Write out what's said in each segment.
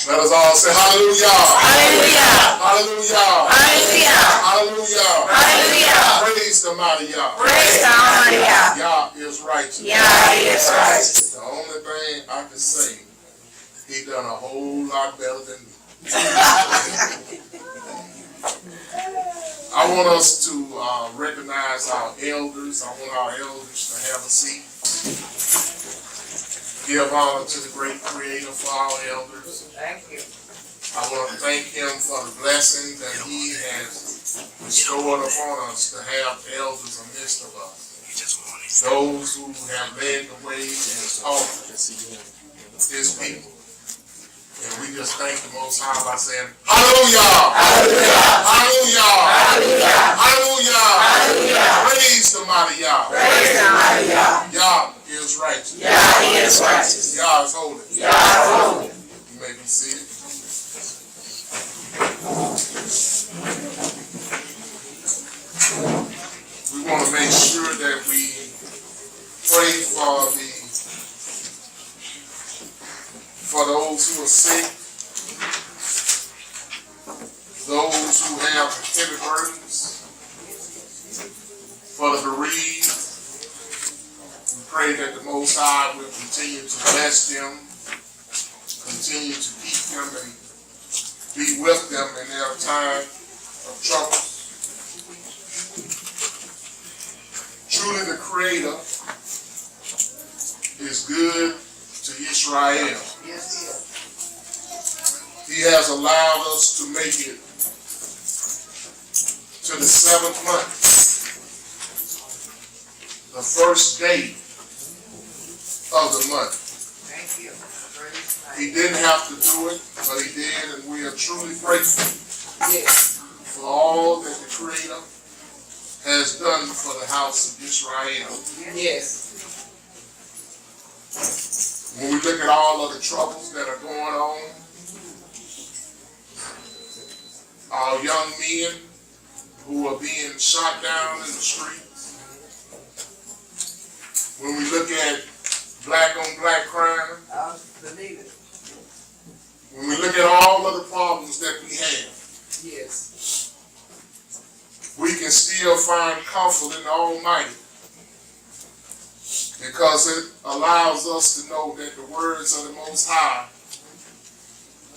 Let us all say hallelujah. Hallelujah. Hallelujah. Hallelujah. Hallelujah. Hallelujah. Praise the mighty Yah. Praise the Almighty Yah. Yah is righteous. Yah is righteous. The only thing I can say, he done a whole lot better than me. I want us to recognize our elders. I want our elders to have a seat. Give honor to the great creator for our elders. Thank you. I want to thank him for the blessing that he has bestowed upon us to have elders amidst of us. Those who have led the way and taught his people. And we just thank the Most High by saying, hallelujah! Hallelujah! Hallelujah! Hallelujah! Hallelujah! Praise the mighty Yah! Praise the Almighty Yah. Yah is righteous. Yah is righteous. Yah is holy. Yah is holy. You may be seated. We want to make sure that we pray for those who are sick, those who have heavy burdens, for the bereaved. We pray that the Most High will continue to bless them, continue to keep them and be with them in their time of trouble. Truly the Creator is good to YISRAEL. He has allowed us to make it to the 7th month, the first day of the month. Thank you. He didn't have to do it, but he did, and we are truly grateful for all that the Creator has done for the house of YISRAEL. Yes. When we look at all of the troubles that are going on, our young men who are being shot down in the streets, when we look at black on black crime, I believe it. when we look at all of the problems that we have, Yes. we can still find comfort in the Almighty, because it allows us to know that the words of the Most High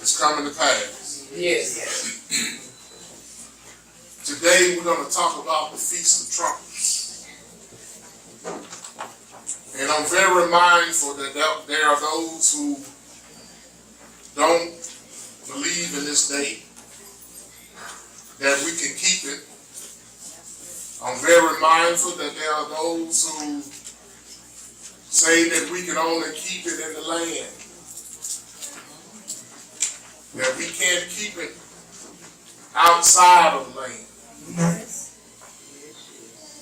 is coming to pass. Yes. Today we're going to talk about the Feast of Trumpets. And I'm very mindful that there are those who don't believe in this day, that we can keep it. I'm very mindful that there are those who say that we can only keep it in the land, that we can't keep it outside of the land. Yes.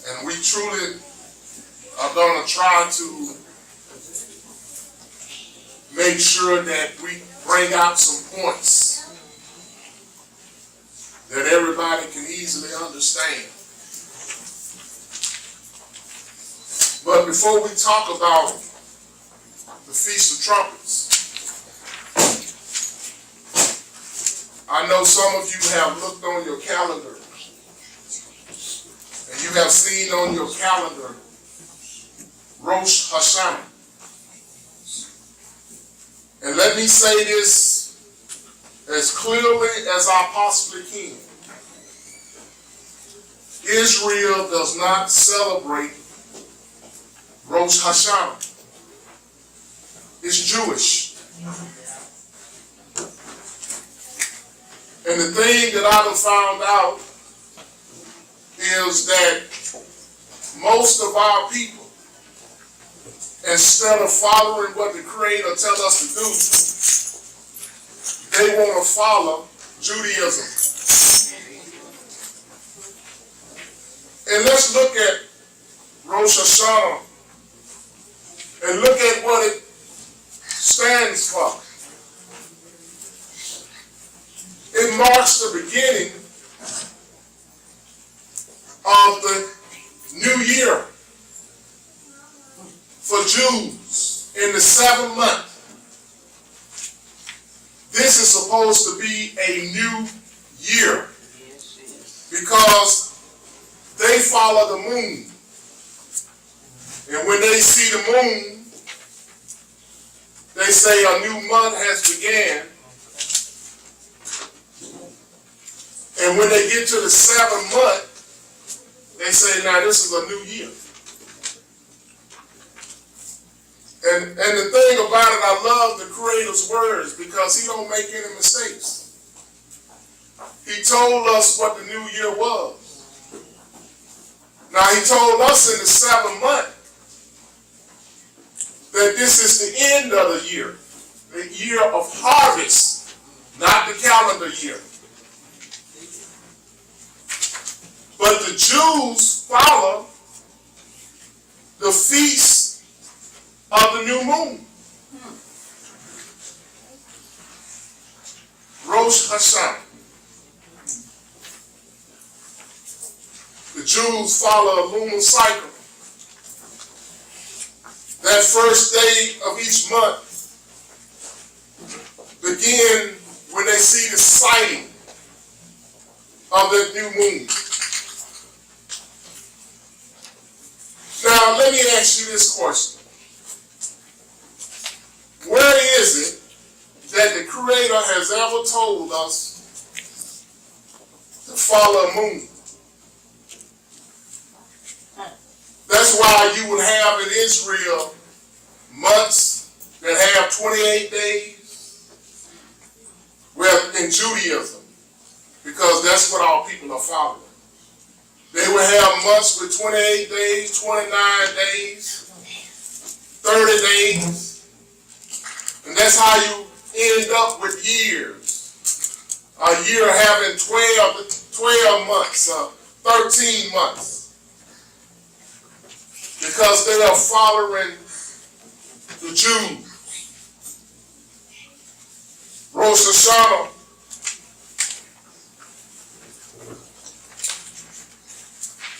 And we truly are going to try to make sure that we bring out some points that everybody can easily understand. But before we talk about the Feast of Trumpets, I know some of you have looked on your calendar and you have seen on your calendar Rosh Hashanah. And let me say this as clearly as I possibly can. Israel does not celebrate Rosh Hashanah. It's Jewish. And the thing that I have found out is that most of our people, instead of following what the Creator tells us to do, they want to follow Judaism. And let's look at Rosh Hashanah and look at what it stands for. It marks the beginning of the new year for Jews in the 7th month. This is is supposed to be a new year because they follow the moon. And when they see the moon, they say a new month has began. And when they get to the 7th month, they say, now this is a new year. And the thing about it, I love the Creator's words because he don't make any mistakes. He told us what the new year was. Now he told us in the 7th month that this is the end of the year of harvest, not the calendar year. But the Jews follow the feast of the new moon. Rosh Hashanah. The Jews follow a lunar cycle. That first day of each month begin when they see the sighting of the new moon. Now, let me ask you this question. Where is it that the Creator has ever told us to follow a moon? That's why you would have in Israel months that have 28 days. Well, in Judaism, because that's what our people are following. They will have months with 28 days, 29 days, 30 days. And that's how you end up with years. A year having 12 months, 13 months. Because they are following the Jews. Rosh Hashanah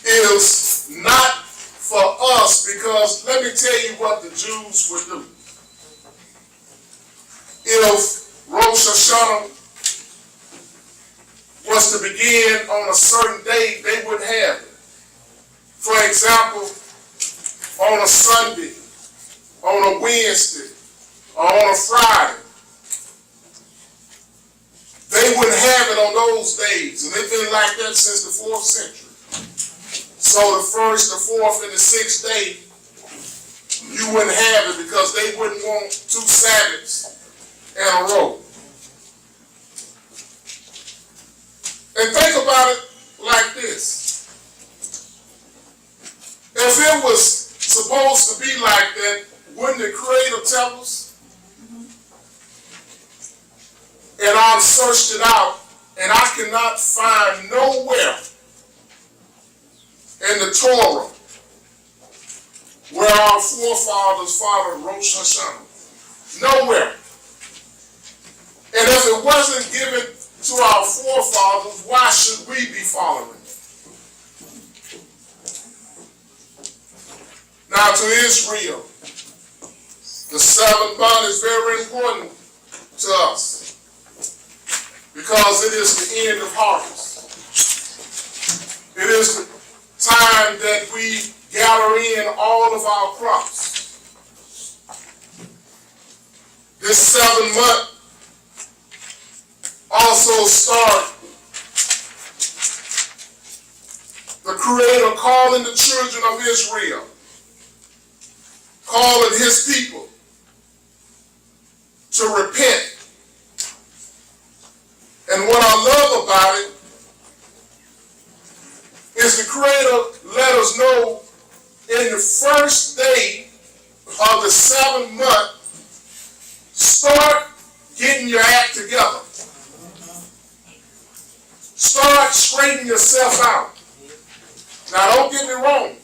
is not for us because let me tell you what the Jews would do. If Rosh Hashanah was to begin on a certain day, they wouldn't have it. For example, on a Sunday, on a Wednesday, or on a Friday. They wouldn't have it on those days, and they've been like that since the 4th century. So the 1st, the 4th, and the 6th day, you wouldn't have it because they wouldn't want 2 Sabbaths in a row. And think about it like this. If it was supposed to be like that, wouldn't the Creator tell us? And I've searched it out, and I cannot find nowhere in the Torah where our forefathers followed Rosh Hashanah. Nowhere. And if it wasn't given to our forefathers, why should we be following it? Now to Israel, the 7th month is very important to us because it is the end of harvest. It is the time that we gather in all of our crops. This 7th month also started the Creator calling the children of Israel, calling his people to repent. And what I love about it is the Creator let us know in the first day of the 7th month, start getting your act together. Start straightening yourself out. Now don't get me wrong.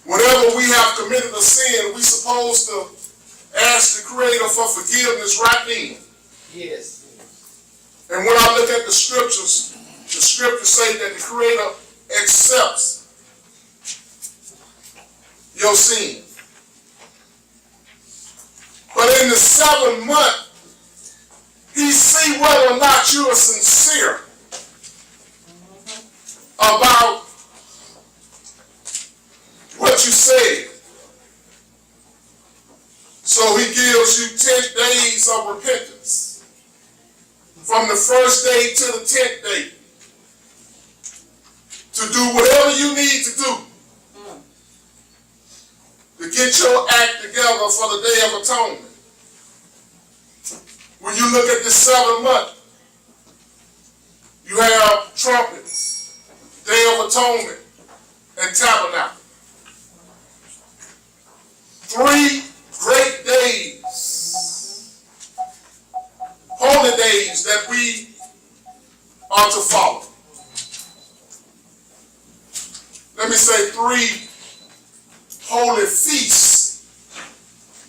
Whenever we have committed a sin, we're supposed to ask the Creator for forgiveness right then. Yes. And when I look at the scriptures say that the Creator accepts your sin. But in the 7th month, He see whether or not you are sincere about what you said. So he gives you 10 days of repentance. From the first day to the 10th day. To do whatever you need to do. To get your act together for the Day of Atonement. When you look at this 7th month, you have trumpets, Day of Atonement, and Tabernacle. 3 great days, holy days that we are to follow. Let me say 3 holy feasts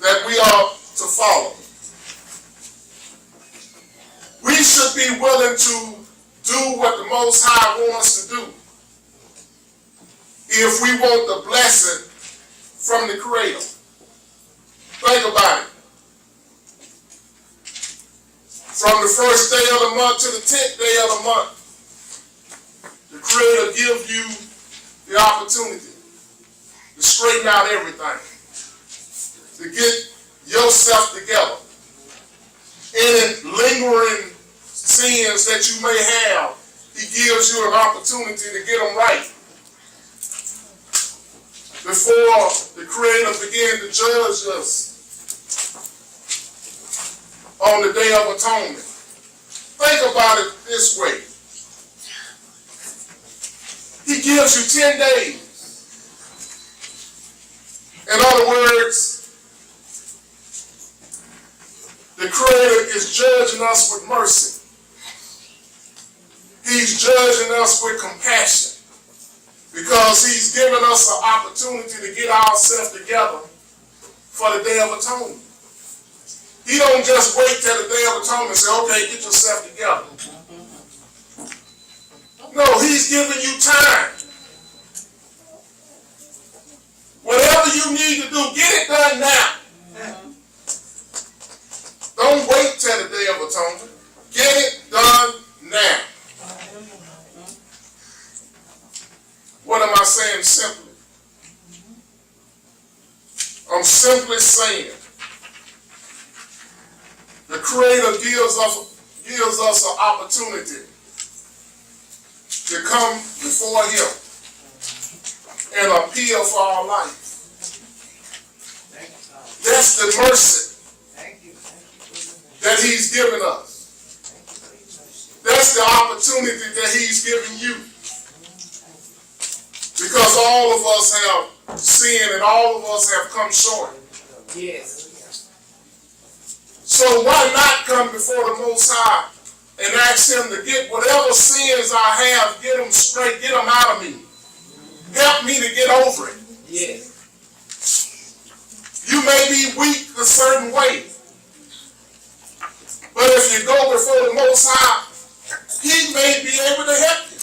that we are to follow. We should be willing to do what the Most High wants us to do if we want the blessing from the Creator. Think about it. From the first day of the month to the 10th day of the month, the Creator gives you the opportunity to straighten out everything, to get yourself together. Any lingering sins that you may have, he gives you an opportunity to get them right before the Creator begins to judge us on the Day of Atonement. Think about it this way. He gives you 10 days. In other words, the Creator is judging us with mercy. He's judging us with compassion because he's given us an opportunity to get ourselves together for the Day of Atonement. He don't just wait till the Day of Atonement and say, okay, get yourself together. No, he's giving you time. Whatever you need to do, get it done now. Don't wait till the Day of Atonement. Get it done now. What am I saying simply? I'm simply saying the Creator gives us an opportunity to come before him and appeal for our life. That's the mercy that he's given us. That's the opportunity that he's given you. Because all of us have sinned and all of us have come short. Yes. So why not come before the Most High and ask him to get whatever sins I have, get them straight, get them out of me. Help me to get over it. Yes. You may be weak a certain way. But if you go before the Most High, he may be able to help you.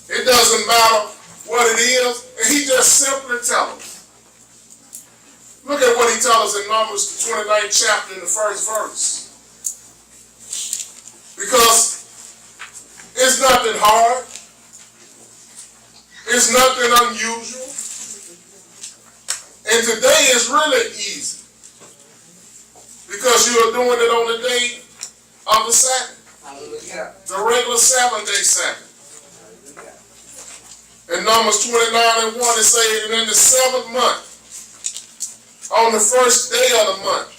It doesn't matter what it is. And he just simply tells us. Look at what he tells us in Numbers, the 29th chapter, in the 1st verse. Because it's nothing hard. It's nothing unusual. And today is really easy. Because you are doing it on the day of the Sabbath. Hallelujah. The regular 7-day Sabbath. In Numbers 29:1 it says, and in the 7th month, on the first day of the month,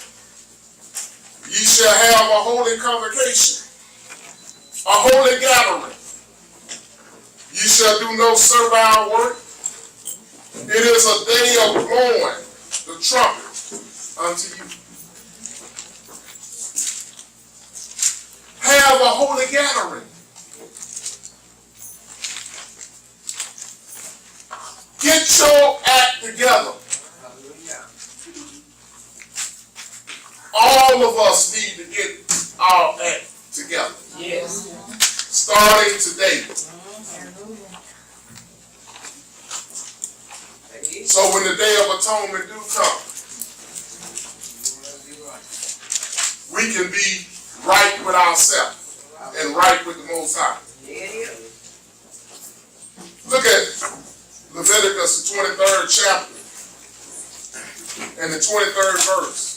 ye shall have a holy convocation, a holy gathering. Ye shall do no servile work. It is a day of blowing the trumpet unto you. Have a holy gathering. Get your act together. Hallelujah. All of us need to get our act together. Yes. Starting today. So when the Day of Atonement do come, we can be right with ourselves and right with the Most High. Look at Leviticus, the 23rd chapter and the 23rd verse.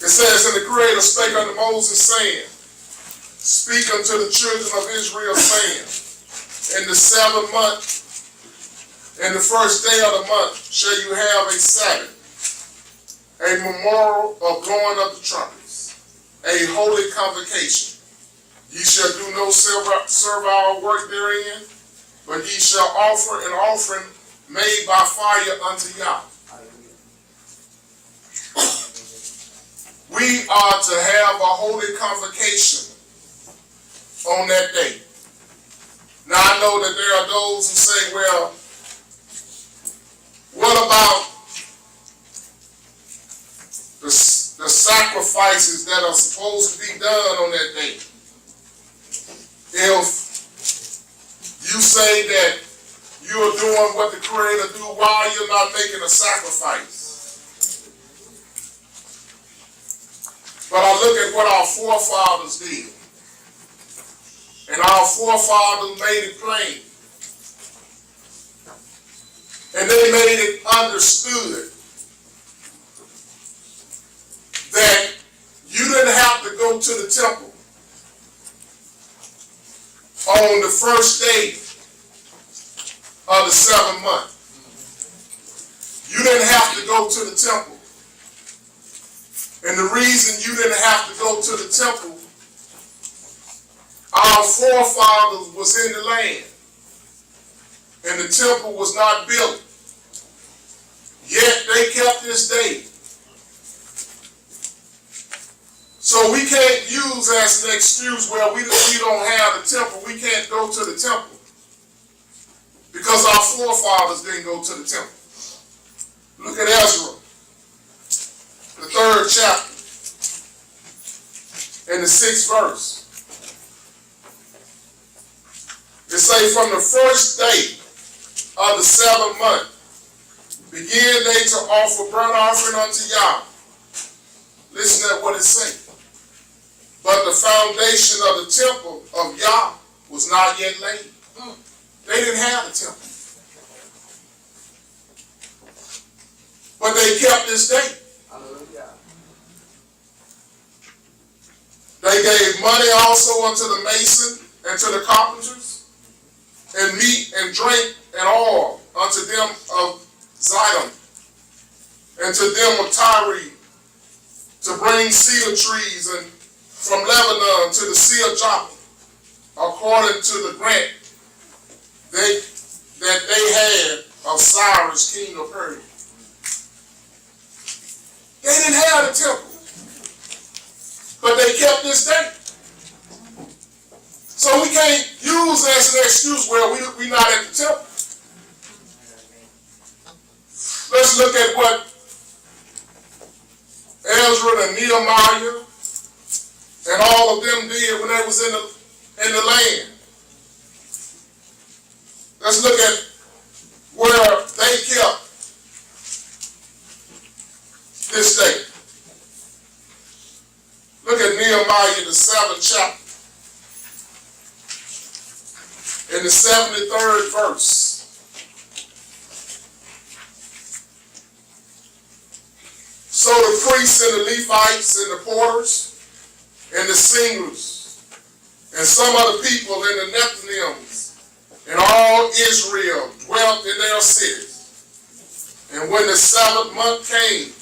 It says, and the Creator spake unto Moses, saying, speak unto the children of Israel, saying, in the 7th month, in the first day of the month, shall you have a Sabbath, a memorial of blowing of the trumpets, a holy convocation. Ye shall do no servile work therein, but ye shall offer an offering made by fire unto Yah. We are to have a holy convocation on that day. Now I know that there are those who say, well, what about the sacrifices that are supposed to be done on that day? If you say that you're doing what the Creator do, why you're not making a sacrifice? But I look at what our forefathers did. And our forefathers made it plain. And they made it understood that you didn't have to go to the temple on the first day of the 7th month. You didn't have to go to the temple. And the reason you didn't have to go to the temple, our forefathers was in the land. And the temple was not built. Yet they kept this day. So we can't use as an excuse, well, we don't have the temple. We can't go to the temple. Because our forefathers didn't go to the temple. Look at Ezra, the 3rd chapter, and the 6th verse. It says, from the first day of the 7th month, begin they to offer burnt offering unto Yah. Listen to what it says. But the foundation of the temple of Yah was not yet laid. They didn't have the temple. But they kept this day. They gave money also unto the mason and to the carpenters, and meat and drink and oil unto them of Zidon, and to them of Tyre, to bring cedar trees and from Lebanon to the Sea of Joppa, according to the grant that they had of Cyrus, king of Persia. They didn't have the temple, but they kept this day. So we can't use as an excuse, well, we're not at the temple. Let's look at what Ezra and Nehemiah and all of them did when they was in the land. Let's look at where they kept this day. Look at Nehemiah, the 7th chapter, in the 73rd verse. So the priests and the Levites and the porters and the singers and some of the people in the Nethinims and all Israel dwelt in their cities. And when the 7th month came,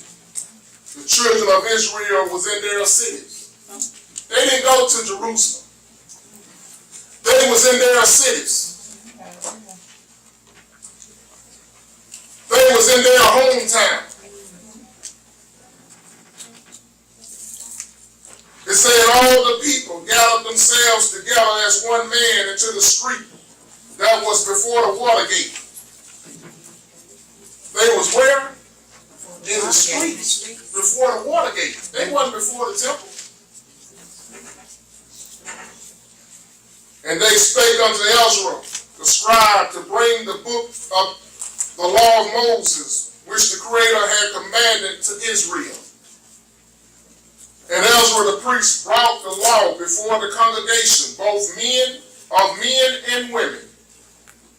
the children of Israel was in their cities. They didn't go to Jerusalem. They was in their cities. They was in their hometown. It said all the people gathered themselves together as one man into the street that was before the water gate. They was where? In the streets before the water gate. They wasn't before the temple. And they spake unto Ezra, the scribe, to bring the book of the law of Moses, which which the Creator had commanded to Israel. And Ezra the priest brought the law before the congregation, both men and women,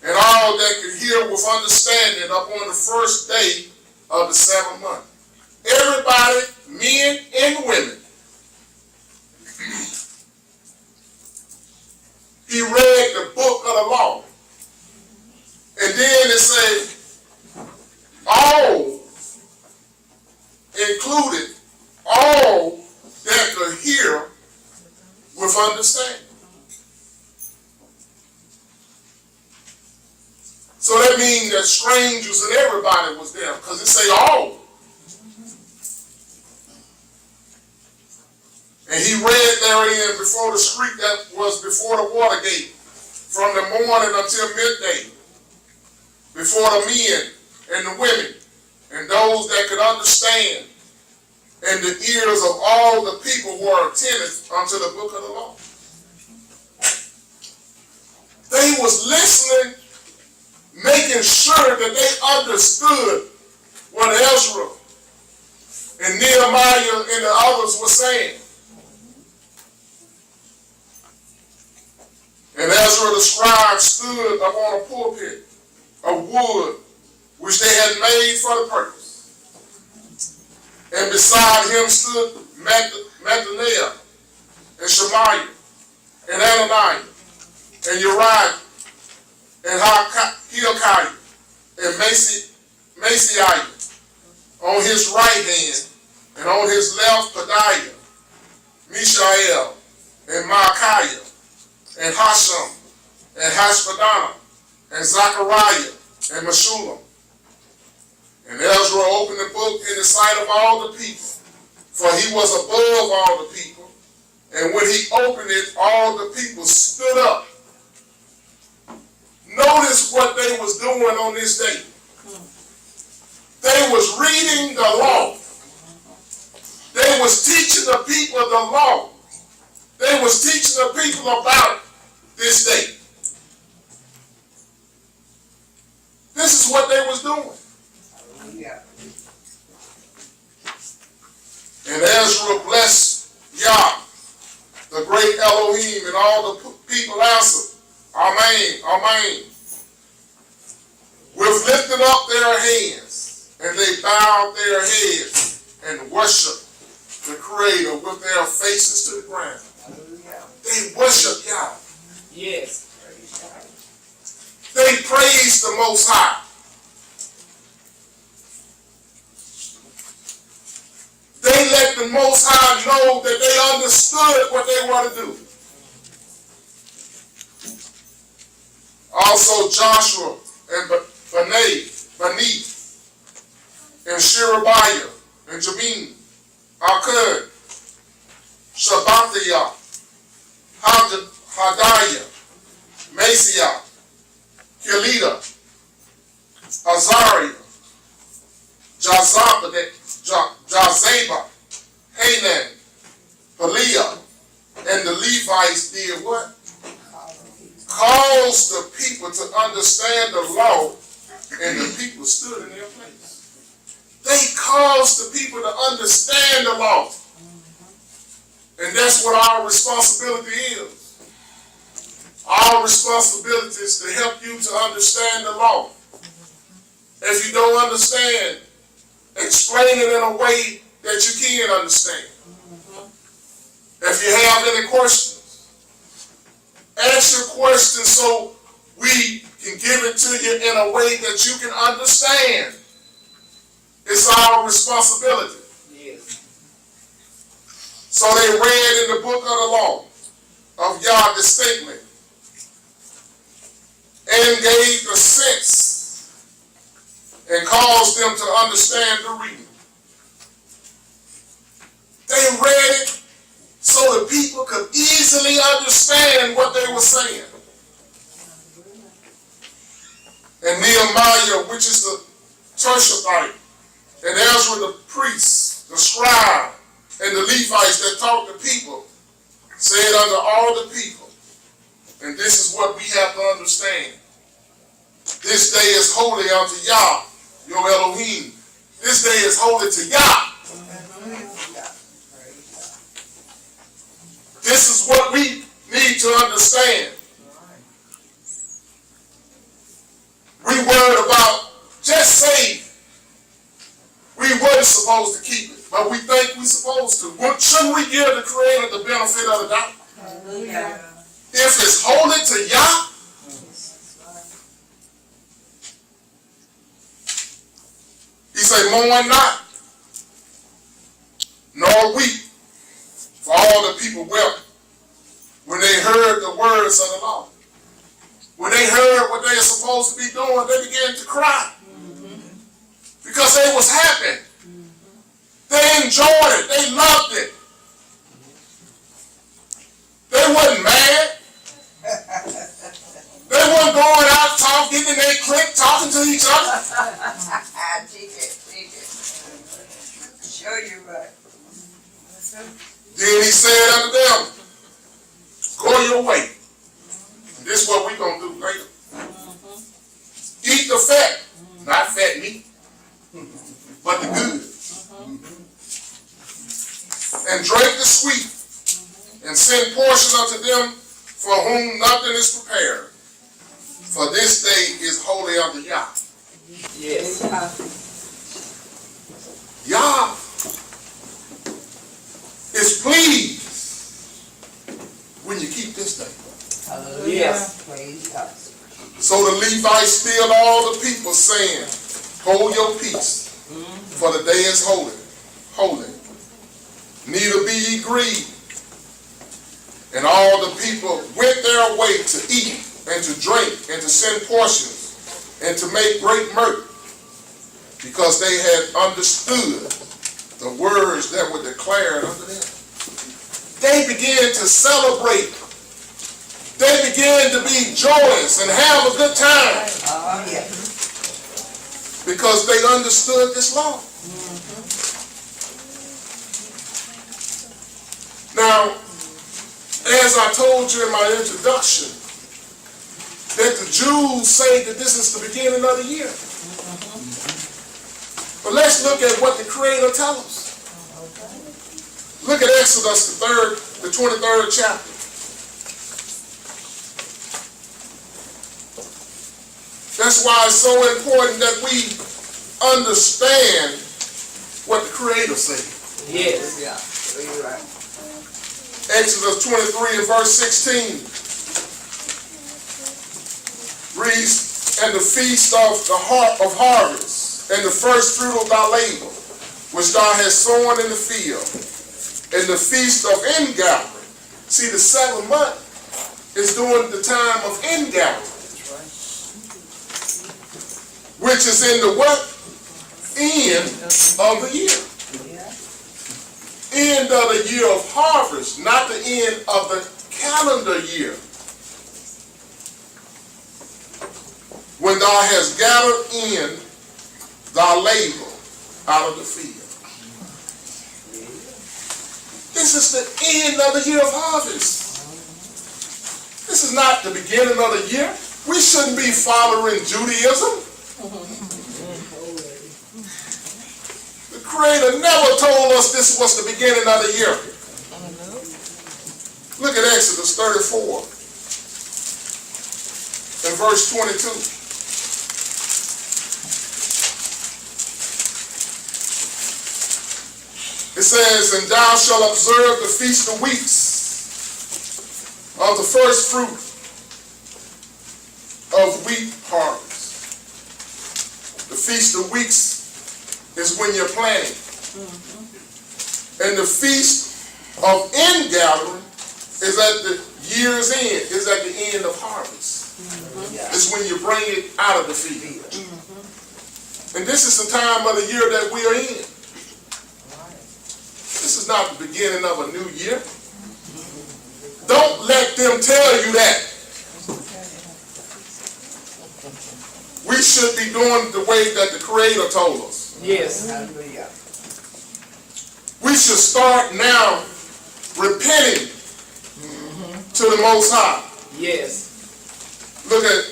and all that could hear with understanding upon the first day of the 7th month. Everybody, men and women. He read the book of the law. And then it said, all included, all that could hear with understanding. So that means that strangers and everybody was there, because it say all. And he read therein before the street that was before the water gate, from the morning until midday, before the men and the women, and those that could understand, and the ears of all the people were attentive unto the book of the law. They was listening, making sure that they understood what Ezra and Nehemiah and the others were saying. And Ezra the scribe stood upon a pulpit of wood, which they had made for the purpose. And beside him stood Mattaniah, and Shemaiah, and Ananiah, and Uriah, and Hilkiah, and Masiah on his right hand, and on his left Pedaiah, Mishael, and Micaiah, and Hashum, and Hashbaddanah, and Zechariah, and Meshullam. And Ezra opened the book in the sight of all the people, for he was above all the people. And when he opened it, all the people stood up. Notice what they was doing on this day. They was reading the law. They was teaching the people the law. They was teaching the people about this day. This is what they was doing. Yeah. And Ezra blessed Yah, the great Elohim, and all the people answered, Amen, Amen, with lifting up their hands, and they bowed their heads and worshiped the Creator with their faces to the ground. Hallelujah. They worship Yah. Yes. They praise the Most High. They let the Most High know that they understood what they were to do. Also Joshua and Bani, and Sherebiah, and Jabin, Akkad, Shabbathiah, Hadiah, Masiah, Kelida, Azariah, Jazaba, Hanan, Beliah, and the Levites did what? Caused the people to understand the law, and the people stood in their place. They caused the people to understand the law. And that's what our responsibility is. Our responsibility is to help you to understand the law. If you don't understand, explain it in a way that you can understand. If you have any questions, ask your questions so we can give it to you in a way that you can understand. It's our responsibility. Yes. So they read in the book of the law of Yah distinctly, and gave the sense and caused them to understand the reading. They read it so the people could easily understand what they were saying. And Nehemiah, which is the Tershethite, and Ezra the priest, the scribe, and the Levites that taught the people, said unto all the people, and this is what we have to understand: this day is holy unto Yah, your Elohim. This day is holy to Yah. This is what we need to understand. We worried about just saying we weren't supposed to keep it, but we think we're supposed to. Shouldn't we give the Creator the benefit of the doubt? If it's holy to Yah, he said, mourn not, nor weep, for all the people wept when they heard the words of the law. When they heard what they were supposed to be doing, they began to cry. Because they was happy. They enjoyed it. They loved it. They wasn't mad. They weren't going out talking and they click talking to each other. Show you right. Then he said unto them, go your way. This is what we're going to do later. Eat the fat, not fat meat, but the good. And drink the sweet, and send portions unto them for whom nothing is prepared. For this day is holy unto Yah. Yes. Yah is pleased when you keep this day. Yes. Praise God. So the Levites stilled all the people, saying, hold your peace, for the day is holy, holy. Neither be ye grieved. And all the people went their way to eat and to drink and to send portions and to make great mirth, because they had understood the words that were declared unto them. They began to celebrate. They began to be joyous and have a good time. Because they understood this law. Now, as I told you in my introduction, that the Jews say that this is the beginning of the year. But let's look at what the Creator tells us. Look at Exodus, the 23rd chapter. That's why it's so important that we understand what the Creator said. Yes. Yeah. You're right. Exodus 23 and verse 16 reads, and the feast of harvest, and the first fruit of thy labor, which thou hast sown in the field, and the feast of ingathering. See, the 7th month is during the time of ingathering. Which is in the what? End of the year. End of the year of harvest, not the end of the calendar year. When thou hast gathered in thy labor out of the field. This is the end of the year of harvest. This is not the beginning of the year. We shouldn't be following Judaism. The Creator never told us this was the beginning of the year. Look at Exodus 34 and verse 22. It says, and thou shalt observe the feast of weeks of the first fruit of wheat harvest. The feast of weeks is when you're planting. And the feast of ingathering is at the year's end, is at the end of harvest. It's when you bring it out of the field. And this is the time of the year that we are in. This is not the beginning of a new year. Don't let them tell you that. We should be doing the way that the Creator told us. Yes. We should start now repenting to the Most High. Yes. Look at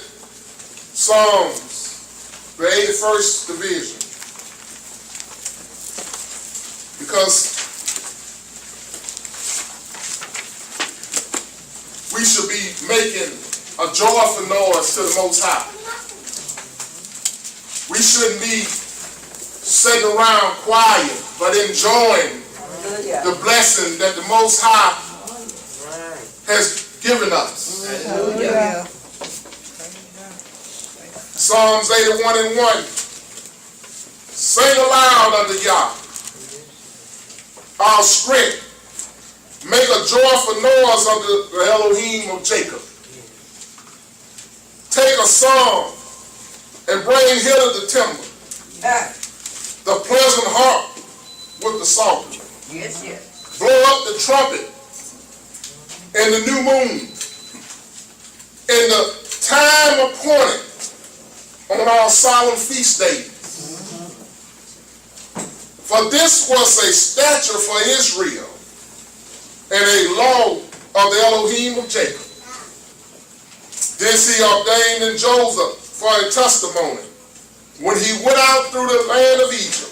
Psalms, the 81st division. because we should be making a joyful noise to the Most High. We shouldn't be sitting around quiet, but enjoying the blessing that the Most High has given us. Hallelujah. Psalms 81:1. Sing aloud unto Yah, our strength. Make a joyful noise unto the Elohim of Jacob. Take a song and bring hither the timber, the pleasant harp with the psaltery. Yes, yes. Blow up the trumpet in the new moon, in the time appointed on our solemn feast days. For this was a statute for Israel and a law of the Elohim of Jacob. This he ordained in Joseph for a testimony when he went out through the land of Egypt,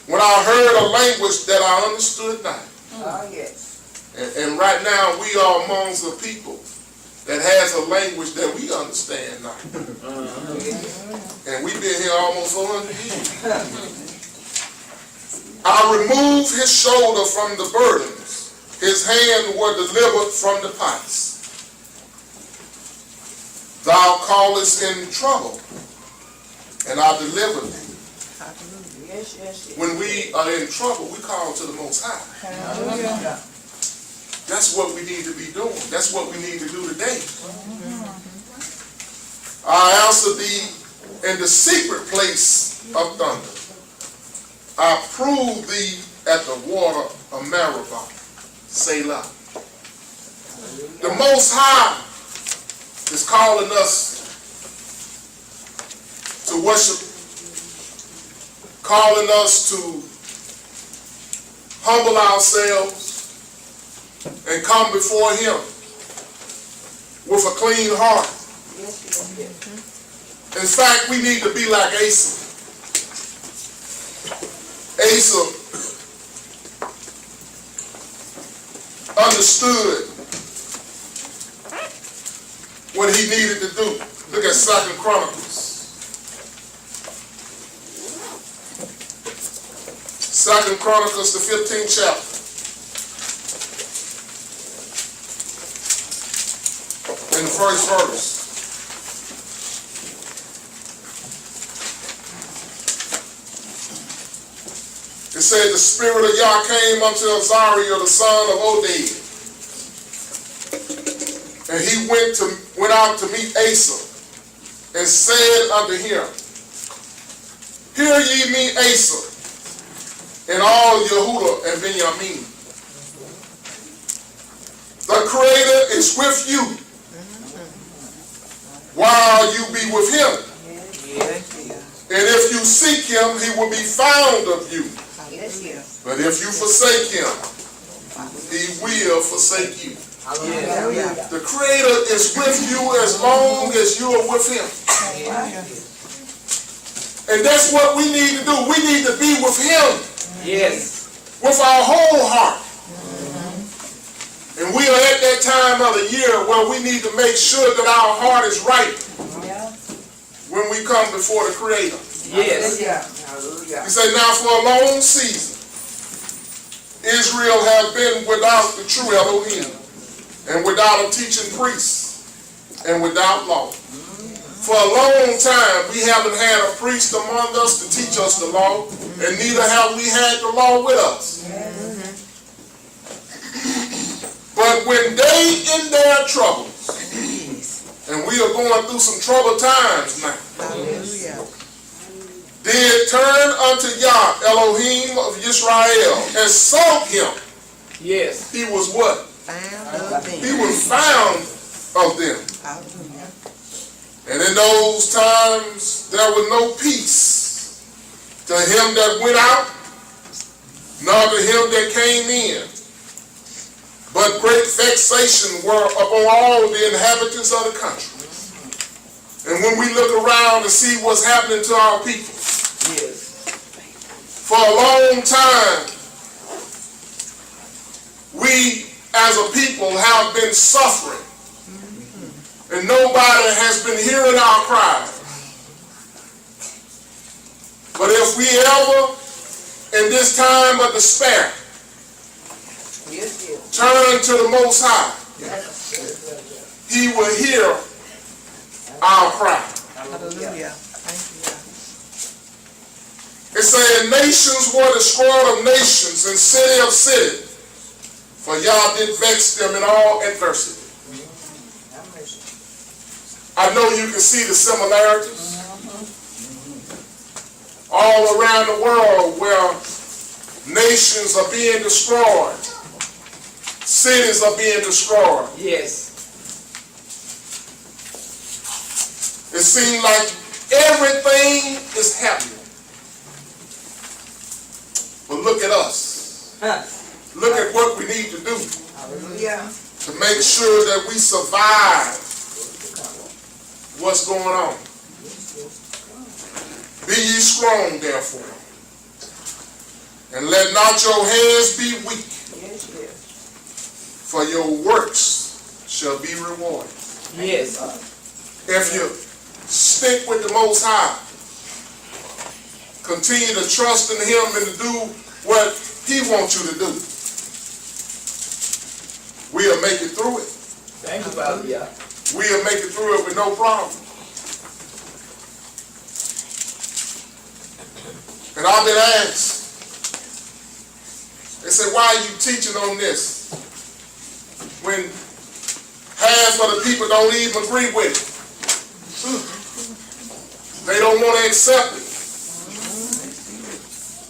when I heard a language that I understood not. Oh, yes. And right now we are amongst the people that has a language that we understand now. And we've been here almost 400 years. I removed his shoulder from the burdens. His hand were delivered from the pots. Thou callest in trouble, and I delivered thee. Yes, yes, yes. When we are in trouble, we call to the Most High. Hallelujah. That's what we need to be doing. That's what we need to do today. I answer thee in the secret place of thunder. I prove thee at the water of Meribah. Selah. The Most High is calling us to worship, calling us to humble ourselves and come before him with a clean heart. Yes, yes, yes. In fact, we need to be like Asa. Asa understood what he needed to do. Look at 2 Chronicles. 2 Chronicles, the 15th chapter. In the first verse. It said, the spirit of Yah came unto Azariah, the son of Oded. And he went out to meet Asa, and said unto him, hear ye me, Asa, and all Yehudah and Benjamin. The Creator is with you, while you be with him. And if you seek him, he will be found of you. But if you forsake him, he will forsake you. The Creator is with you as long as you are with him. And that's what we need to do. We need to be with him. Yes. With our whole heart. And we are at that time of the year where we need to make sure that our heart is right when we come before the Creator. Yes. He said, now for a long season, Israel has been without the true Elohim, and without a teaching priest, and without law. For a long time, we haven't had a priest among us to teach us the law, and neither have we had the law with us. But when they in their troubles, and we are going through some troubled times now, did turn unto Yah, Elohim of YISRAEL, and sought him. Yes. He was what? He was found of them. And in those times there was no peace to him that went out, nor to him that came in. But great vexation were upon all the inhabitants of the country. And when we look around and see what's happening to our people, for a long time, we as a people have been suffering, and nobody has been hearing our cry. But if we ever, in this time of despair, turn to the Most High, He will hear our cry. Hallelujah. It said, nations were destroyed of nations and city of city, for y'all did vex them in all adversity. I know you can see the similarities all around the world where nations are being destroyed, cities are being destroyed. Yes. It seems like everything is happening. But look at us. Look at what we need to do to make sure that we survive what's going on. Be ye strong, therefore, and let not your hands be weak, for your works shall be rewarded. Yes. If you stick with the Most High, continue to trust in Him and to do what He wants you to do, we'll make it through it. Thank you, Father. Yeah. We'll make it through it with no problem. And I've been asked, they said, why are you teaching on this when half of the people don't even agree with it? They don't want to accept it.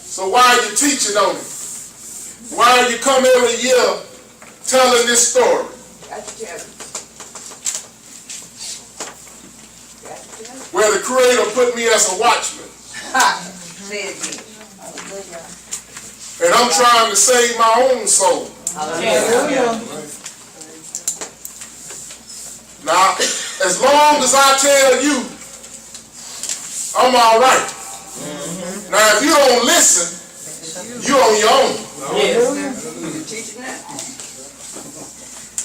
So why are you teaching on it? Why are you come every year telling this story? Where the Creator put me as a watchman. And I'm trying to save my own soul. Now, as long as I tell you, I'm all right. Now, if you don't listen, you're on your own.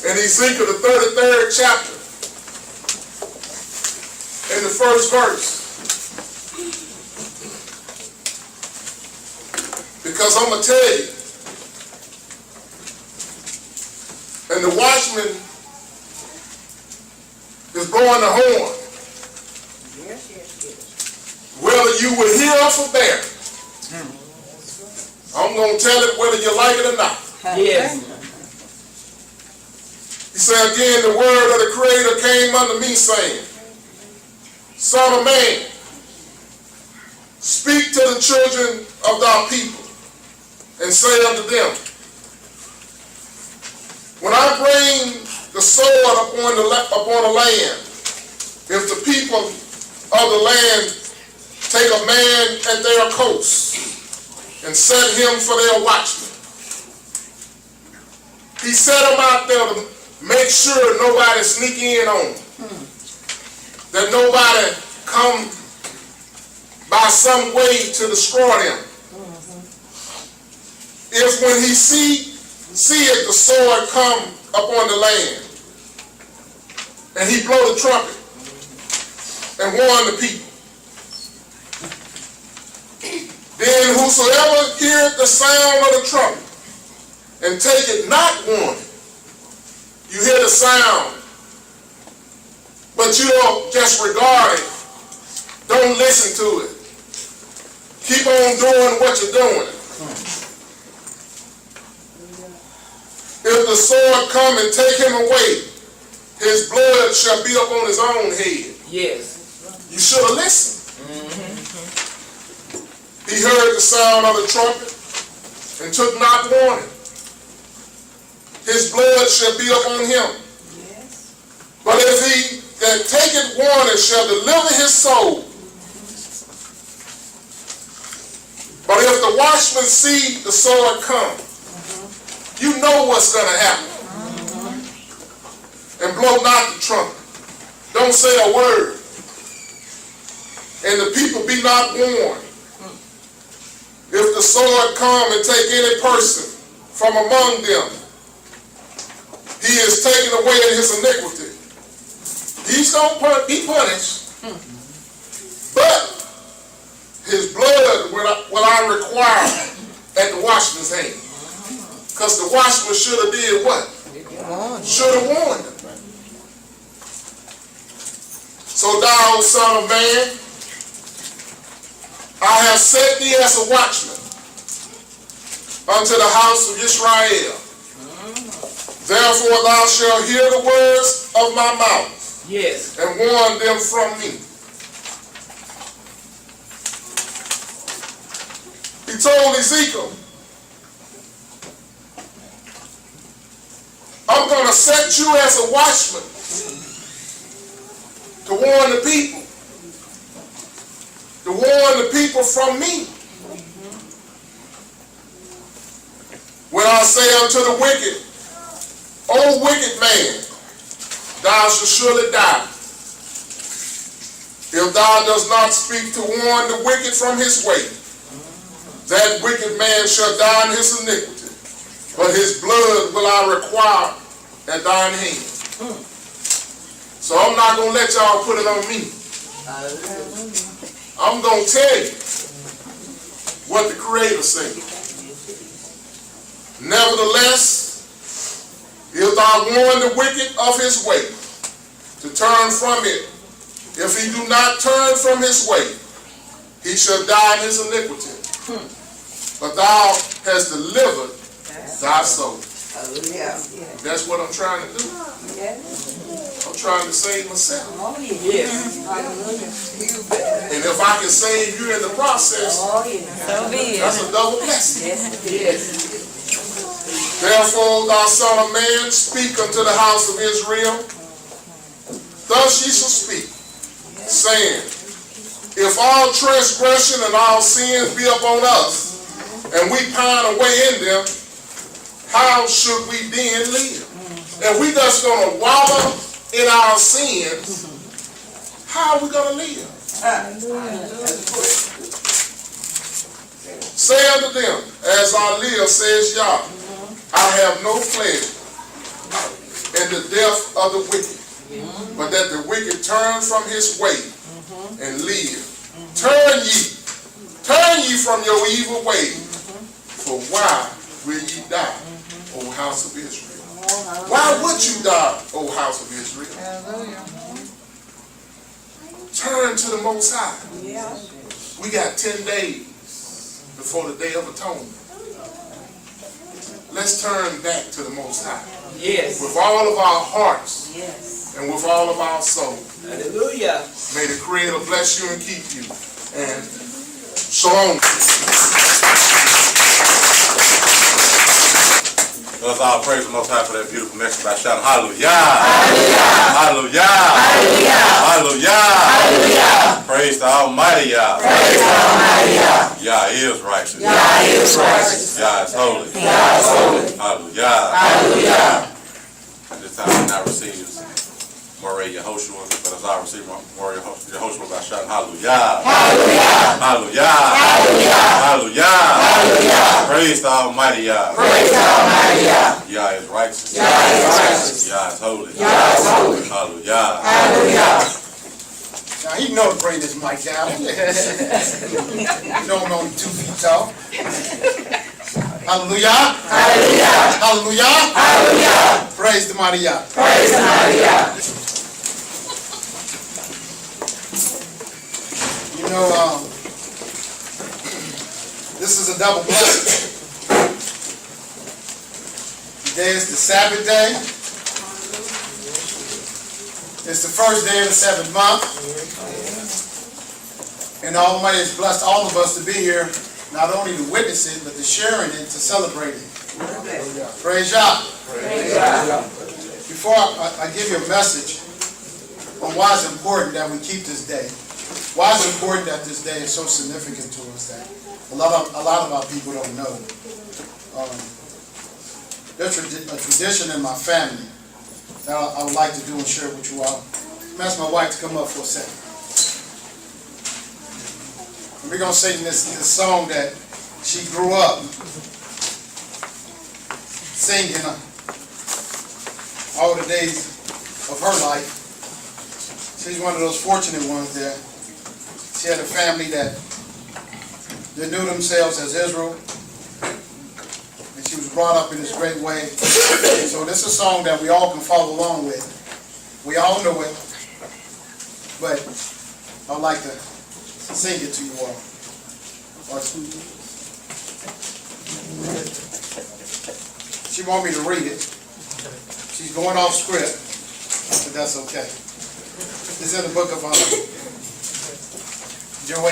In Ezekiel, the 33rd chapter, in the first verse, because I'm going to tell you, and the watchman is blowing the horn. Whether you will hear or forbear, I'm going to tell it whether you like it or not. Yes. He said again, the word of the Creator came unto me, saying, Son of man, speak to the children of thy people, and say unto them, when I bring the sword upon the land, if the people of the land take a man at their coast and set him for their watchman, he set him out there to make sure nobody sneak in on him, that nobody come by some way to destroy them. If when he see it, the sword come upon the land, and he blow the trumpet and warn the people, then whosoever heareth the sound of the trumpet and take it not warning, you hear the sound, but you don't just regard it, don't listen to it, keep on doing what you're doing. If the sword come and take him away, his blood shall be upon his own head. Yes. You should have listened. He heard the sound of the trumpet and took not warning. His blood shall be upon him. Yes. But if he that taketh warning shall deliver his soul, but if the watchman see the sword come, you know what's going to happen. And blow not the trumpet. Don't say a word. And the people be not warned. If the sword come and take any person from among them, is taken away in his iniquity. He's going to be punished, but his blood will I require at the watchman's hand. Because the watchman should have did what? Should have warned him. So thou, son of man, I have set thee as a watchman unto the house of Israel. Therefore thou shalt hear the words of my mouth, Yes. and warn them from me. He told Ezekiel, I'm going to set you as a watchman to warn the people. To warn the people from me. When I say unto the wicked, O wicked man, thou shalt surely die, if thou dost not speak to warn the wicked from his way. That wicked man shall die in his iniquity, but his blood will I require at thine hand. So I'm not going to let y'all put it on me. I'm going to tell you what the Creator said. Nevertheless, if thou warn the wicked of his way, to turn from it, if he do not turn from his way, he shall die in his iniquity. But thou hast delivered thy soul. That's what I'm trying to do. I'm trying to save myself. Yes. And if I can save you in the process, that's a double blessing. Yes. Therefore, thou son of man, speak unto the house of Israel. Thus ye shall speak, saying, if all transgression and all sins be upon us, and we pine away in them, how should we then live? And we just going to wallow in our sins, how are we going to live? Say unto them, as I live, says Yah, I have no pleasure in the death of the wicked, but that the wicked turn from his way and live. Turn ye from your evil way, for why will ye die, O house of Israel? Why would you die, O house of Israel? Turn to the Most High. We got 10 days before the Day of Atonement. Let's turn back to the Most High. Yes. With all of our hearts and with all of our soul. Hallelujah. May the Creator bless you and keep you. And shalom. Let's all praise the Most High for that beautiful message by shouting hallelujah. Hallelujah. Hallelujah. Hallelujah. Praise the Almighty Yah. Praise the Almighty Yah. Yah is righteous. Yah is righteous. Yah is holy. Yah is holy. Hallelujah. Hallelujah. At this time, we now receive MOREH YEHOSHUA, but as I receive MOREH YEHOSHUA by shouting hallelujah. Hallelujah. Hallelujah. Hallelujah. Hallelujah. Hallelujah. Praise the Almighty Yah. Praise the Almighty Yah. Yah is righteous. Yah is righteous. Yah is holy. Yah is holy. Hallelujah. Hallelujah. Now, he know to bring this mic down. You know I'm only 2 feet tall. Hallelujah. Hallelujah. Hallelujah. Hallelujah. Praise the mighty Yah. Praise the mighty Yah. You know, this is a double blessing. Today is the Sabbath day. It's the first day of the 7th month. And the Almighty has blessed all of us to be here, not only to witness it, but to share in it, to celebrate it. Praise Yah. Praise Yah. Before I give you a message on why it's important that we keep this day, why it's important that this day is so significant to us that a lot of our people don't know. There's a tradition in my family that I would like to do and share with you all. I'm asking my wife to come up for a second. And we're going to sing this song that she grew up singing all the days of her life. She's one of those fortunate ones there. She had a family that knew themselves as Israel. And she was brought up in this great way. So this is a song that we all can follow along with. We all know it. But I'd like to sing it to you all. She want me to read it. She's going off script, but that's okay. It's in the book of Joel.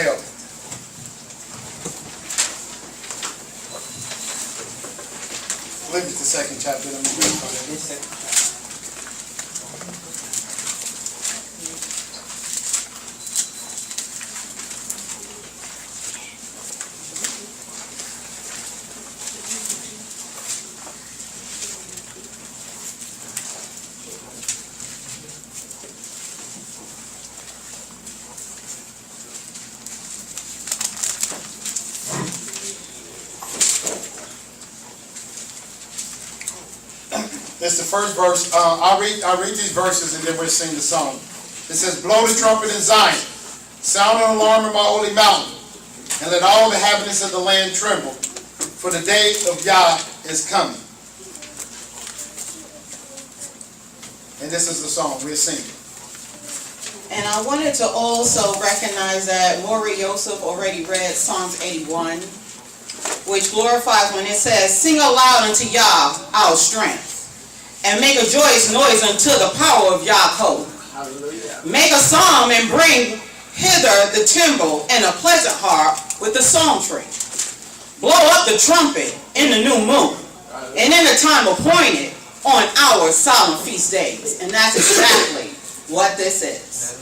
I believe it's the second chapter. Let me read it. It's the first verse. I'll read these verses and then we'll sing the song. It says, blow the trumpet in Zion, sound an alarm in my holy mountain, and let all the inhabitants of the land tremble, for the day of Yah is coming. And this is the song we're singing. And I wanted to also recognize that MOREH YOSEF already read Psalms 81, which glorifies when it says, sing aloud unto Yah our strength, and make a joyous noise unto the power of Yaakov. Hallelujah. Make a psalm and bring hither the timbrel and a pleasant harp with the psaltery. Blow up the trumpet in the new moon, and in the time appointed on our solemn feast days. And that's exactly what this is.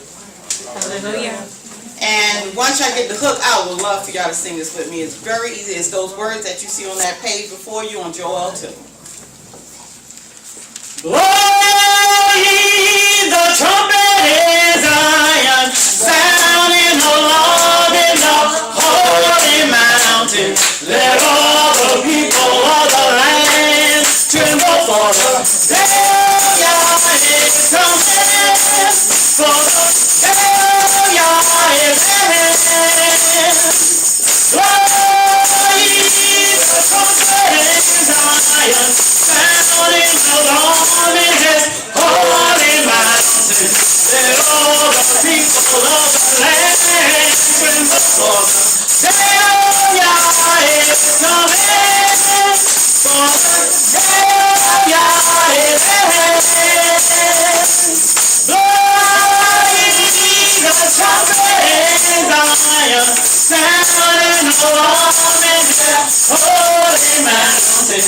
Hallelujah. And once I get the hook, I would love for y'all to sing this with me. It's very easy. It's those words that you see on that page before you on Joel 2. Blow ye the trumpet in Zion, sounding alarm in the holy mountain. Let all the people of the land tremble, for the day of Yah is coming. For the day of Yah is coming. Blow ye the trumpet in Zion, sounding alarm in his holy mountain. Let all the people of the land tremble, for the day of Yah is coming. For the day of Yah is coming. Blow ye the trumpet in Zion, sounding alarm in his holy mountain.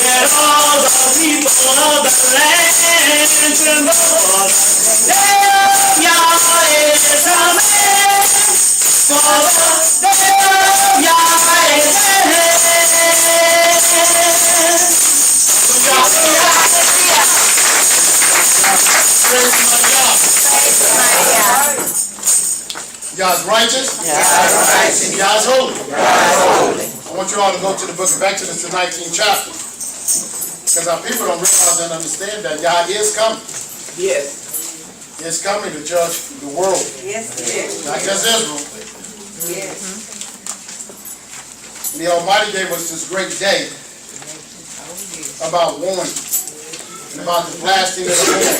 Let all the people of the land tremble, for the day of Yah is coming. For the day of Yah is Yah's righteous. Yah's holy. I want you all to go to the book of Exodus, the 19th chapter. Because our people don't realize and understand that Yah is coming. Yes. He is coming to judge the world. Yes, yes. Not just Israel. Yes. The Almighty gave us this great day about warning and about the blasting of the horn.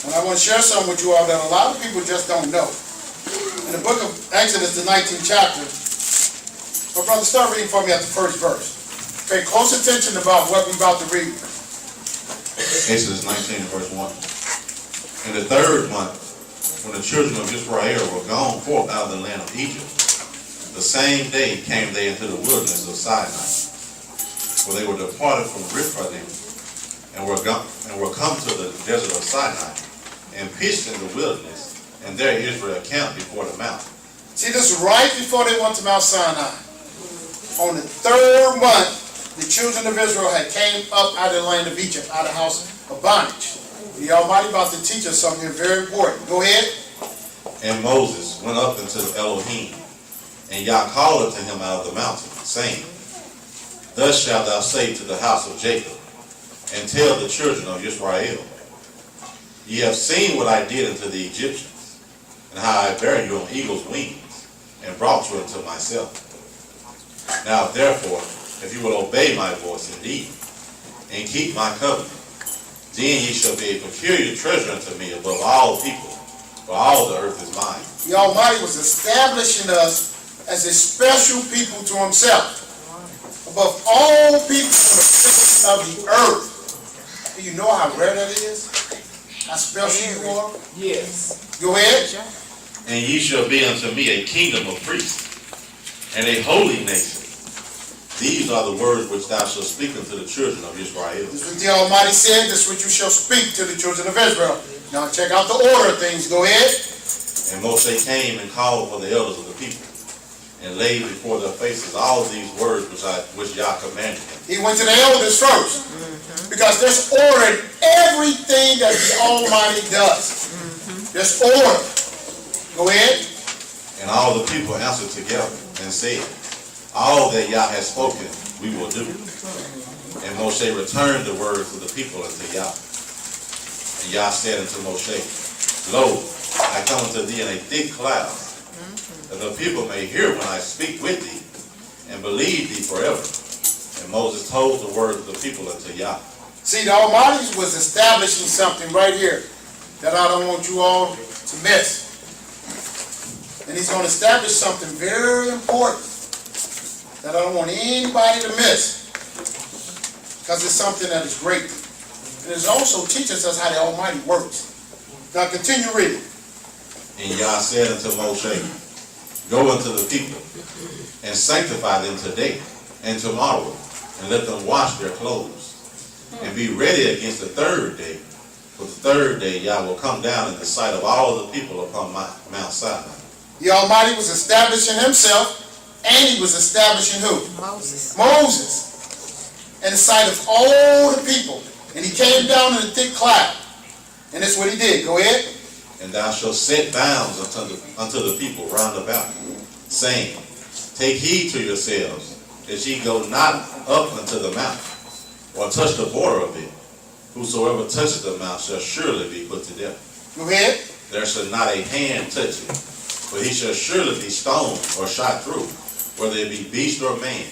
And I want to share something with you all that a lot of people just don't know. In the book of Exodus, the 19th chapter, my brother, start reading for me at the first verse. Pay close attention about what we're about to read. Exodus 19, verse 1. In the third month, when the children of Israel were gone forth out of the land of Egypt, the same day came they into the wilderness of Sinai, for they were departed from Rephidim, and were come to the desert of Sinai, and pitched in the wilderness, and there Israel camped before the mountain. See, this is right before they went to Mount Sinai. On the third month, the children of Israel had came up out of the land of Egypt, out of the house of bondage. The Almighty about to teach us something very important. Go ahead. And Moses went up unto Elohim, and Yah called unto him out of the mountain, saying, Thus shalt thou say to the house of Jacob, and tell the children of Israel, ye have seen what I did unto the Egyptians, and how I bare you on eagle's wings, and brought you unto myself. Now therefore, if you will obey my voice indeed, and keep my covenant, then ye shall be a peculiar treasure unto me above all people, for all the earth is mine. The Almighty was establishing us as a special people to himself, above all people on the face of the earth. Do you know how rare that is? How special you are? Yes. Go ahead. And ye shall be unto me a kingdom of priests, and a holy nation. These are the words which thou shalt speak unto the children of Israel. This is what the Almighty said. This is what you shall speak to the children of Israel. Now check out the order of things. Go ahead. And Moshe came and called for the elders of the people, and laid before their faces all these words which Yah commanded him. He went to the elders first, because there's order in everything that the Almighty does. There's order. Go ahead. And all the people answered together and said, all that Yah has spoken, we will do. And Moshe returned the words of the people unto Yah. And Yah said unto Moshe, lo, I come unto thee in a thick cloud, that the people may hear when I speak with thee, and believe thee forever. And Moses told the words of the people unto Yah. See, the Almighty was establishing something right here that I don't want you all to miss. And he's going to establish something very important that I don't want anybody to miss, because it's something that is great. And it also teaches us how the Almighty works. Now continue reading. And Yah said unto Moshe, go unto the people, and sanctify them today and tomorrow, and let them wash their clothes, and be ready against the third day. For the third day Yah will come down in the sight of all the people upon Mount Sinai. The Almighty was establishing himself, and he was establishing who? Moses. Moses. In the sight of all the people. And he came down in a thick cloud. And that's what he did. Go ahead. And thou shalt set bounds unto the people round about, saying, take heed to yourselves, that ye go not up unto the mount, or touch the border of it. Whosoever touches the mount shall surely be put to death. Go ahead. There shall not a hand touch it, for he shall surely be stoned or shot through, whether it be beast or man.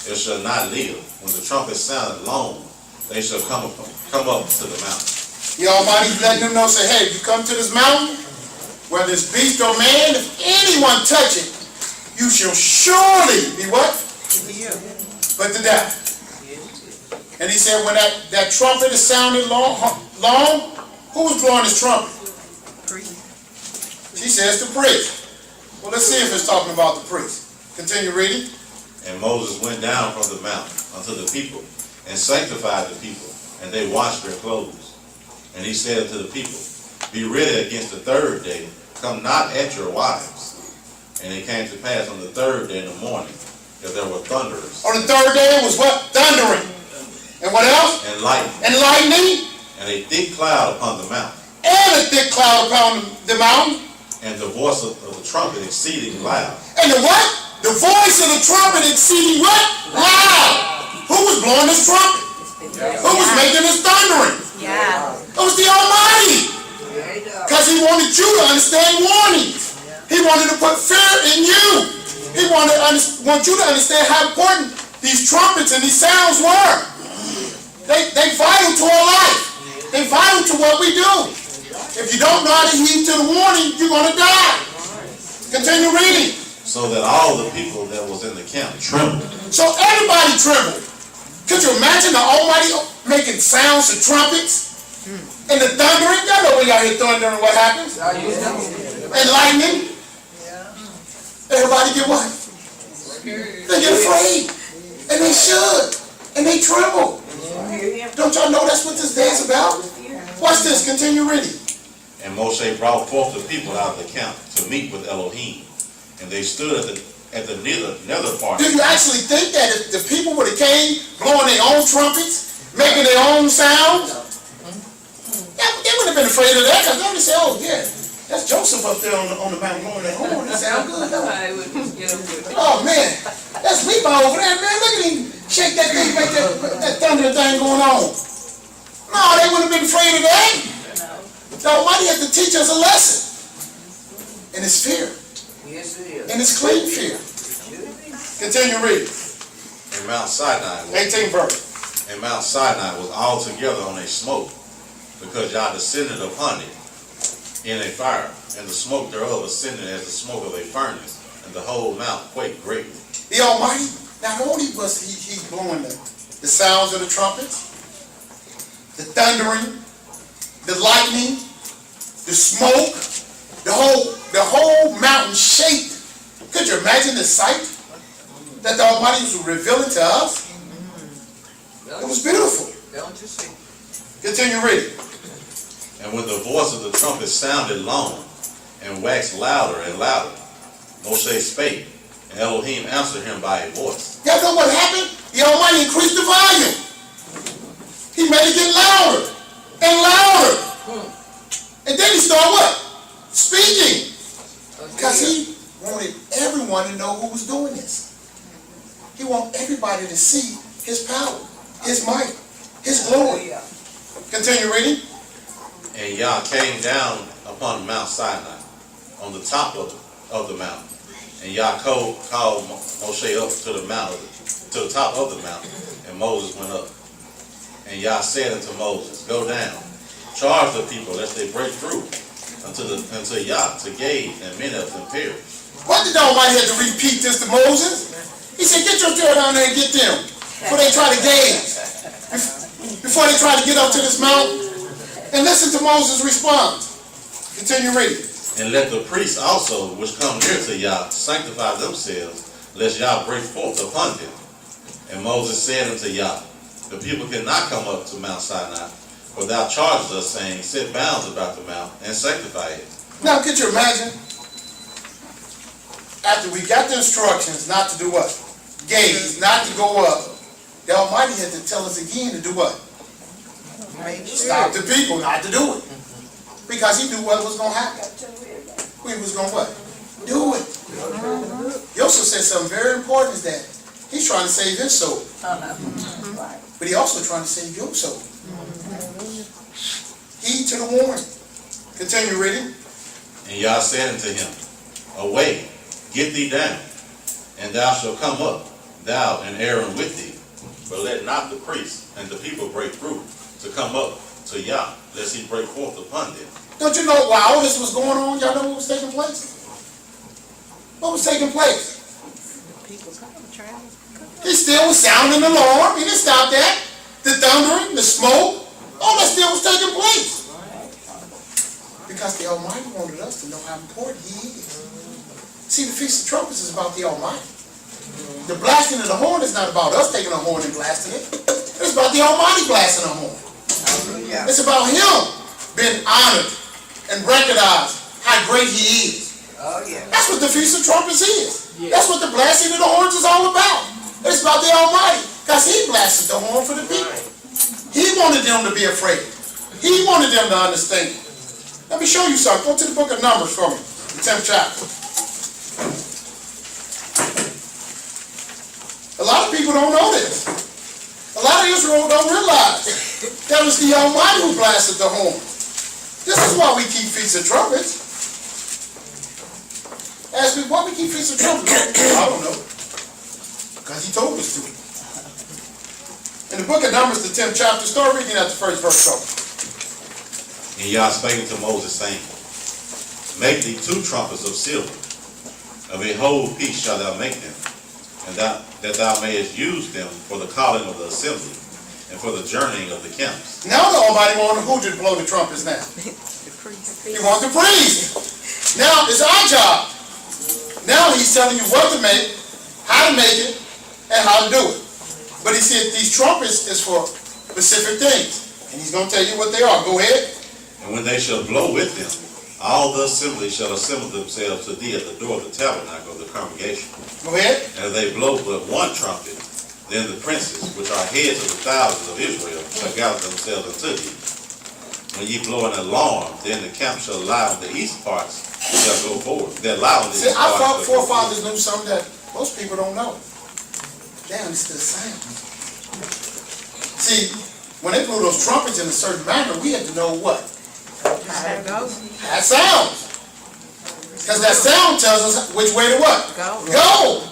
It shall not live. When the trumpet sounded long, they shall come up to the mountain. The Almighty's letting them know, say, hey, if you come to this mountain, whether it's beast or man, if anyone touch it, you shall surely be what? Put to death. And he said, when that trumpet is sounding long, who was blowing his trumpet? She says the priest. Well, let's see if it's talking about the priest. Continue reading. And Moses went down from the mountain unto the people, and sanctified the people, and they washed their clothes. And he said unto the people, be ready against the third day, come not at your wives. And it came to pass on the third day in the morning, that there were thunderers. On the third day it was what? Thundering. And what else? And lightning. And lightning. And a thick cloud upon the mountain. And a thick cloud upon the mountain. And the voice of the trumpet exceeding loud. And the what? The voice of the trumpet exceeding what? Loud. Who was blowing this trumpet? Who was making this thundering? Yeah. It was the Almighty. Because he wanted you to understand warnings. He wanted to put fear in you. He want you to understand how important these trumpets and these sounds were. They vital to our life. They vital to what we do. If you don't know how to heed to the warning, you're going to die. Continue reading. So that all the people that was in the camp trembled. So everybody trembled. Could you imagine the Almighty making sounds of trumpets? And the thundering? Y'all know when y'all hear thundering, what happens? And lightning? Everybody get what? They get afraid. And they should. And they tremble. Don't y'all know that's what this day is about? Watch this. Continue reading. And Moshe brought forth the people out of the camp to meet with Elohim. And they stood at the nether part. Do you actually think that if the people would have came blowing their own trumpets, making their own sounds, they would have been afraid of that, because they would say, oh yeah, that's Joseph up there on the mountain blowing that horn. That sounds good, don't it? Oh man, that's Levi over there, man. Look at him shake that thing, make that thunder thing going on. No, they wouldn't have been afraid of that. The Almighty has to teach us a lesson. And it's fear. Yes, it is. And it's clean fear. Continue reading. And Mount Sinai 18th verse. and Mount Sinai was all together on a smoke, because Yah descended upon it in a fire, and the smoke thereof ascended as the smoke of a furnace, and the whole mount quaked greatly. The Almighty, not only was he blowing the sounds of the trumpets, the thundering, the lightning, the smoke, the whole mountain shaped. Could you imagine the sight that the Almighty was revealing to us? It was beautiful. Don't you see? Continue reading. And when the voice of the trumpet sounded long, and waxed louder and louder, Moshe spake, and Elohim answered him by a voice. Y'all know what happened? The Almighty increased the volume. He made it get louder and louder. And then he started what? Speaking. Because he wanted everyone to know who was doing this. He wanted everybody to see his power, his might, his glory. Continue reading. And Yah came down upon Mount Sinai, on the top of the mountain. And Yah called Moshe up to the top of the mountain, and Moses went up. And Yah said unto Moses, Go down, charge the people, lest they break through unto Yah to gaze, and many of them perish. What did the Almighty have to repeat this to Moses? He said, get your tail down there and get them before they try to gaze, before they try to get up to this mountain. And listen to Moses' response. Continue reading. And let the priests also, which come near to Yah, sanctify themselves, lest Yah break forth upon them. And Moses said unto Yah, The people cannot come up to Mount Sinai, for thou chargest us, saying, Set bounds about the mount, and sanctify it. Now, could you imagine? After we got the instructions not to do what? Gaze, not to go up. The Almighty had to tell us again to do what? Stop the people not to do it. Because he knew what was going to happen. We was going to what? Do it. Yosef said something very important, is that he's trying to save his soul. But he also trying to save your soul. Heed to the warning. Continue reading. And Yah said unto him, Away, get thee down, and thou shalt come up, thou and Aaron with thee. But let not the priests and the people break through to come up to Yah, lest he break forth upon them. Don't you know why all this was going on? Y'all know what was taking place? What was taking place? He still was sounding the alarm. He didn't stop that. The thundering, the smoke, all that still was taking place. Because the Almighty wanted us to know how important he is. See, the Feast of Trumpets is about the Almighty. The blasting of the horn is not about us taking a horn and blasting it. It's about the Almighty blasting a horn. It's about him being honored and recognized how great he is. That's what the Feast of Trumpets is. That's what the blasting of the horns is all about. It's about the Almighty. Because he blasted the horn for the people. He wanted them to be afraid. He wanted them to understand. Let me show you something. Go to the book of Numbers for me, the 10th chapter. A lot of people don't know this. A lot of Israel don't realize that was the Almighty who blasted the horn. This is why we keep Feast of Trumpets. Ask me, why we keep Feast of Trumpets? I don't know. Because he told us to. In the book of Numbers, the 10th chapter, start reading at the first verse. And Yah spake unto Moses, saying, Make thee 2 trumpets of silver. Of a whole piece shalt thou make them, and that thou mayest use them for the calling of the assembly, and for the journeying of the camps. Now the Almighty wanted who to blow the trumpets now? He wants the priest. Now it's our job. Now he's telling you what to make, how to make it, and how to do it. But he said these trumpets is for specific things. And he's going to tell you what they are. Go ahead. And when they shall blow with them, all the assembly shall assemble themselves to thee at the door of the tabernacle of the congregation. Go ahead. And if they blow but 1 trumpet, then the princes, which are heads of the thousands of Israel, shall gather themselves unto thee. When ye blow an alarm, then the camp shall lie on the east parts, shall go forward. That lie on the See, east our parts. forefathers knew something that most people don't know. They understood sound. See, when they blew those trumpets in a certain manner, we had to know what? Gotta go. That sounds. Because that sound tells us which way to what? Go.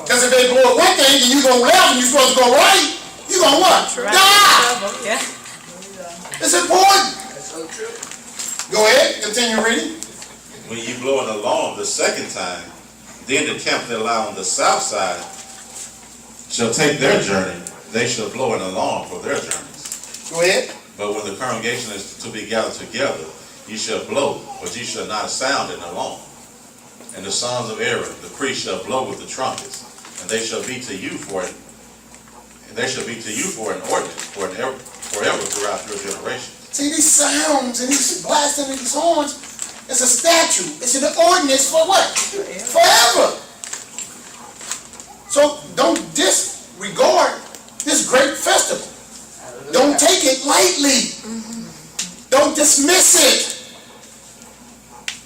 Because if they blow it one thing and you go left and you're supposed to go right, you going to what? Die. Yeah. It's important. That's so true. Go ahead, continue reading. When you blow an alarm the second time, then the camp that lie on the south side shall take their journey. They shall blow an alarm for their journeys. Go ahead. But when the congregation is to be gathered together, ye shall blow, but ye shall not sound an alarm. And the sons of Aaron, the priests, shall blow with the trumpets, and they shall be to you for it. And they shall be to you for an ordinance, forever throughout your generations. See, these sounds and these blasting and these horns, it's a statute. It's an ordinance for what? Forever. So don't disregard this great festival. Don't take it lightly. Don't dismiss it.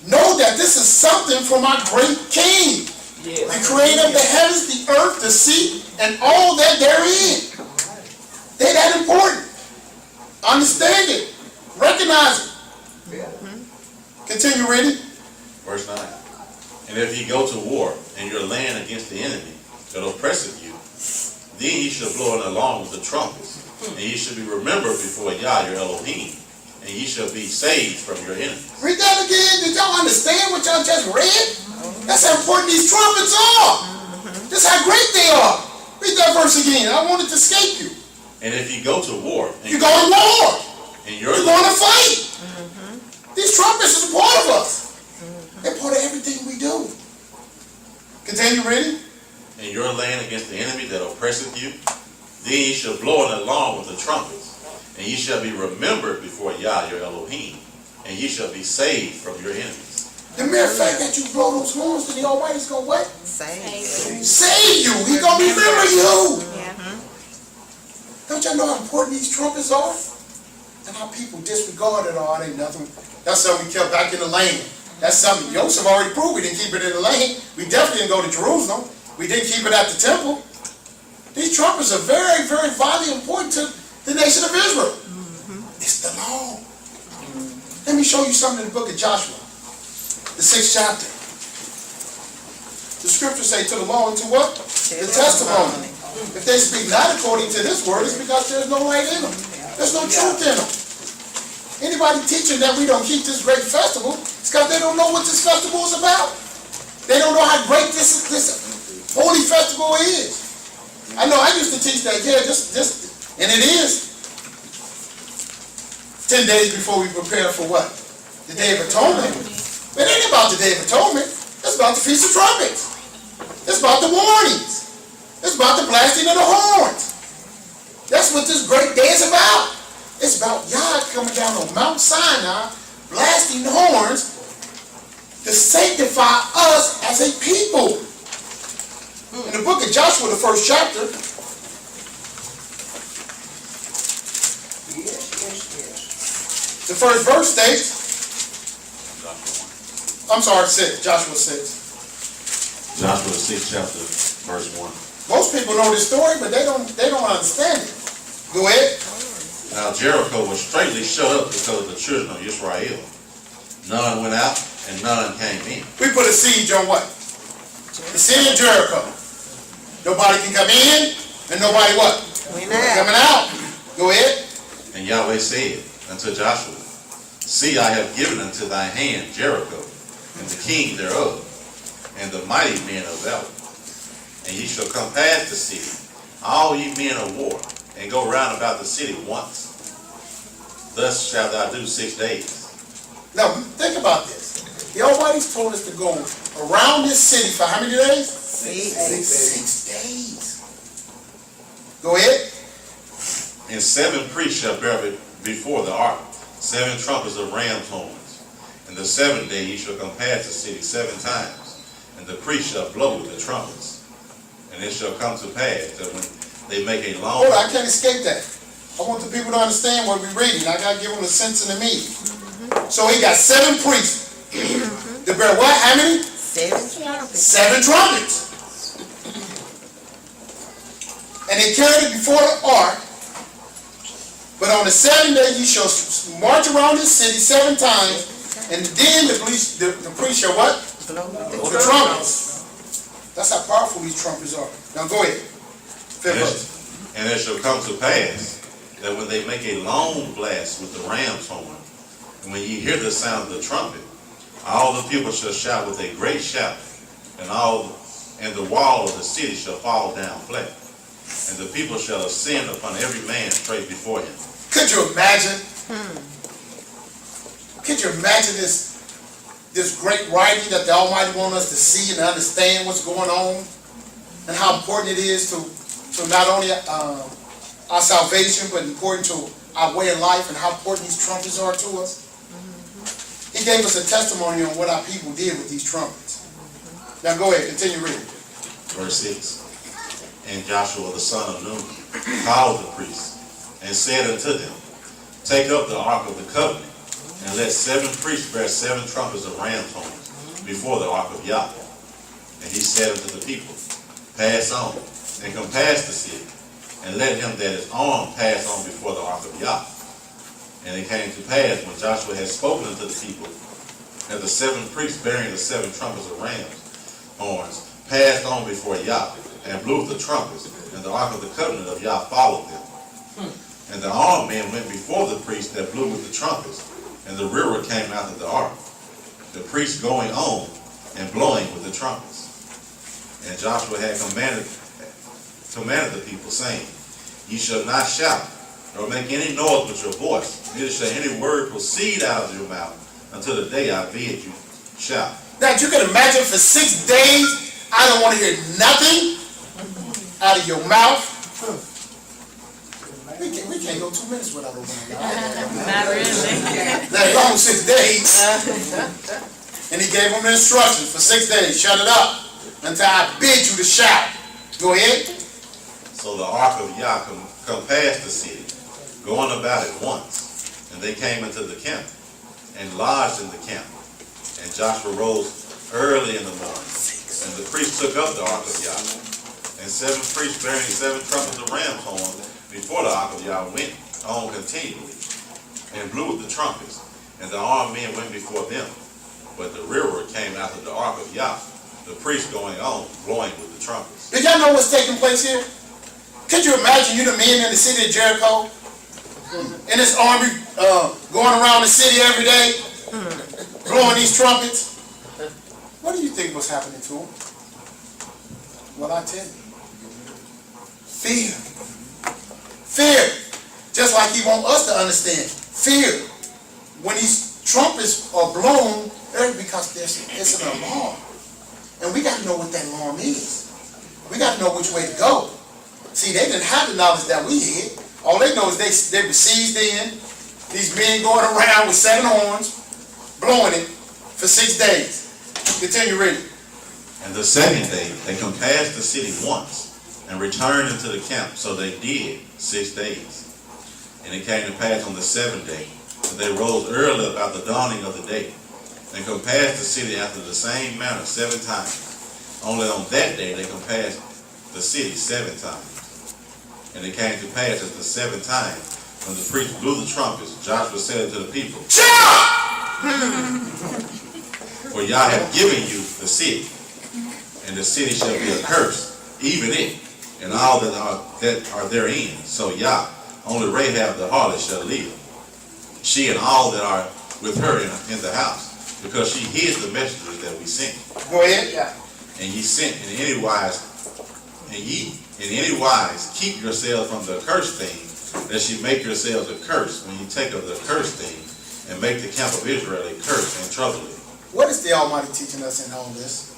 Know that this is something from our great King, the creator of the heavens, the earth, the sea, and all that therein. They're that important. Understand it. Recognize it. Continue reading. Verse 9. And if ye go to war, and your land against the enemy that oppresseth you, then ye shall blow an alarm with the trumpets, and ye shall be remembered before Yah your Elohim, and ye shall be saved from your enemies. Read that again. Did y'all understand what y'all just read? That's how important these trumpets are. That's how great they are. Read that verse again. I want it to escape you. And if ye go to war, and You're going to war. and You're going to fight. These trumpets is a part of us. They're part of everything we do. Continue reading. and your land against the enemy that oppresseth you, then ye shall blow an alarm with the trumpets, and ye shall be remembered before Yah your Elohim, and ye shall be saved from your enemies. The mere fact that you blow those horns to the Almighty's going to what? Save. Save you. He's going to remember you. Yeah. Don't y'all know how important these trumpets are? And how people disregard it all. It ain't nothing. That's something we kept back in the land. That's something YOSEF already proved. We didn't keep it in the land. We definitely didn't go to Jerusalem. We didn't keep it at the temple. These trumpets are very, very vitally important to the nation of Israel. It's the law. Let me show you something in the book of Joshua, the 6th chapter. The scriptures say to the law and to what? The testimony. If they speak not according to this word, it's because there's no light in them. There's no truth in them. Anybody teaching that we don't keep this great festival, it's because they don't know what this festival is about. They don't know how great this holy festival is. I know I used to teach that, and it is 10 days before we prepare for what? The Day of Atonement. But it ain't about the Day of Atonement. It's about the Feast of Trumpets. It's about the warnings. It's about the blasting of the horns. That's what this great day is about. It's about Yah coming down on Mount Sinai, blasting horns to sanctify us as a people. In the book of Joshua, the 1st chapter, the 1st verse states, I'm sorry, 6, Joshua 6. Joshua the 6th chapter, verse 1. Most people know this story, but they don't understand it. Go ahead. Now Jericho was straightly shut up because of the children of YISRAEL. None went out, and none came in. We put a siege on what? The city of Jericho. Nobody can come in, and nobody what? Coming out. Go ahead. And Yahweh said unto Joshua, See, I have given unto thy hand Jericho, and the king thereof, and the mighty men of valor. And ye shall compass the city, all ye men of war, and go round about the city once. Thus shalt thou do 6 days. Now, think about this. The Almighty's told us to go around this city for how many days? 6 days. Go ahead. And 7 priests shall bear before the ark 7 trumpets of ram's horns. And the 7th day ye shall compass the city 7 times, and the priests shall blow with the trumpets. And it shall come to pass that when they make a long... Hold on, I can't escape that. I want the people to understand what we're reading. I got to give them a sense and a meaning. So he got 7 priests. To bear what? How many? 7 trumpets. 7 trumpets. And they carried it before the ark But on the 7th day ye shall march around this city 7 times, and then the priest shall what? Blow the trumpets. That's how powerful these trumpets are. Now go ahead. And it shall come to pass that when they make a long blast with the ram's horn, and when ye hear the sound of the trumpet, all the people shall shout with a great shout, and the wall of the city shall fall down flat, and the people shall ascend upon every man straight before him. Could you imagine? Could you imagine this great writing that the Almighty wants us to see and understand what's going on, and how important it is to not only our salvation, but important to our way of life, and how important these trumpets are to us? He gave us a testimony on what our people did with these trumpets. Now go ahead, continue reading. Verse 6. And Joshua the son of Nun called the priests, and said unto them, Take up the ark of the covenant, and let 7 priests bear 7 trumpets of ram's horns before the ark of Yahweh. And he said unto the people, Pass on, and compass the city, and let him that is armed pass on before the ark of Yahweh. And it came to pass, when Joshua had spoken unto the people, that the 7 priests bearing the 7 trumpets of ram's horns passed on before Yahweh, and blew the trumpets, and the ark of the covenant of Yah followed them. And the armed men went before the priests that blew with the trumpets, and the rearward came out of the ark, the priests going on and blowing with the trumpets. And Joshua had commanded the people, saying, Ye shall not shout, nor make any noise with your voice, neither shall any word proceed out of your mouth until the day I bid you shout. Now you can imagine for 6 days, I don't want to hear nothing out of your mouth. We can't go 2 minutes without opening our mouth. Not really. That long 6 days. And he gave them the instructions for 6 days. Shut it up until I bid you to shout. Go ahead. So the ark of Yah compassed the city, going about it once. And they came into the camp, and lodged in the camp. And Joshua rose early in the morning, and the priests took up the ark of Yah. And 7 priests bearing 7 trumpets of ram's horn before the ark of Yah went on continually, and blew with the trumpets. And the armed men went before them, but the rearward came after the ark of Yah, the priests going on, blowing with the trumpets. Did y'all know what's taking place here? Could you imagine you the men in the city of Jericho, and this army going around the city every day, blowing these trumpets? What do you think was happening to them? Well, I tell you, fear. Fear. Just like he wants us to understand. Fear. When these trumpets are blown, because it's an alarm. And we got to know what that alarm is. We got to know which way to go. See, they didn't have the knowledge that we had. All they know is they were seized in. These men going around with 7 horns, blowing it for 6 days. Continue reading. And the 2nd day they compassed the city once, and returned into the camp. So they did 6 days. And it came to pass on the 7th day, that they rose early about the dawning of the day, and compassed the city after the same manner 7 times. Only on that day they compassed the city 7 times. And it came to pass at the 7th time, when the priests blew the trumpets, Joshua said unto the people, Shout! For Yah hath given you the city, and the city shall be accursed, even it, and all that are therein. So Yah, only Rahab the harlot shall live, she and all that are with her in the house, because she hid the messengers that we sent. Go ahead. And ye sent in any wise keep yourselves from the accursed thing, that ye make yourselves accursed when ye take of the accursed thing, and make the camp of Israel a curse and trouble it. What is the Almighty teaching us in all this?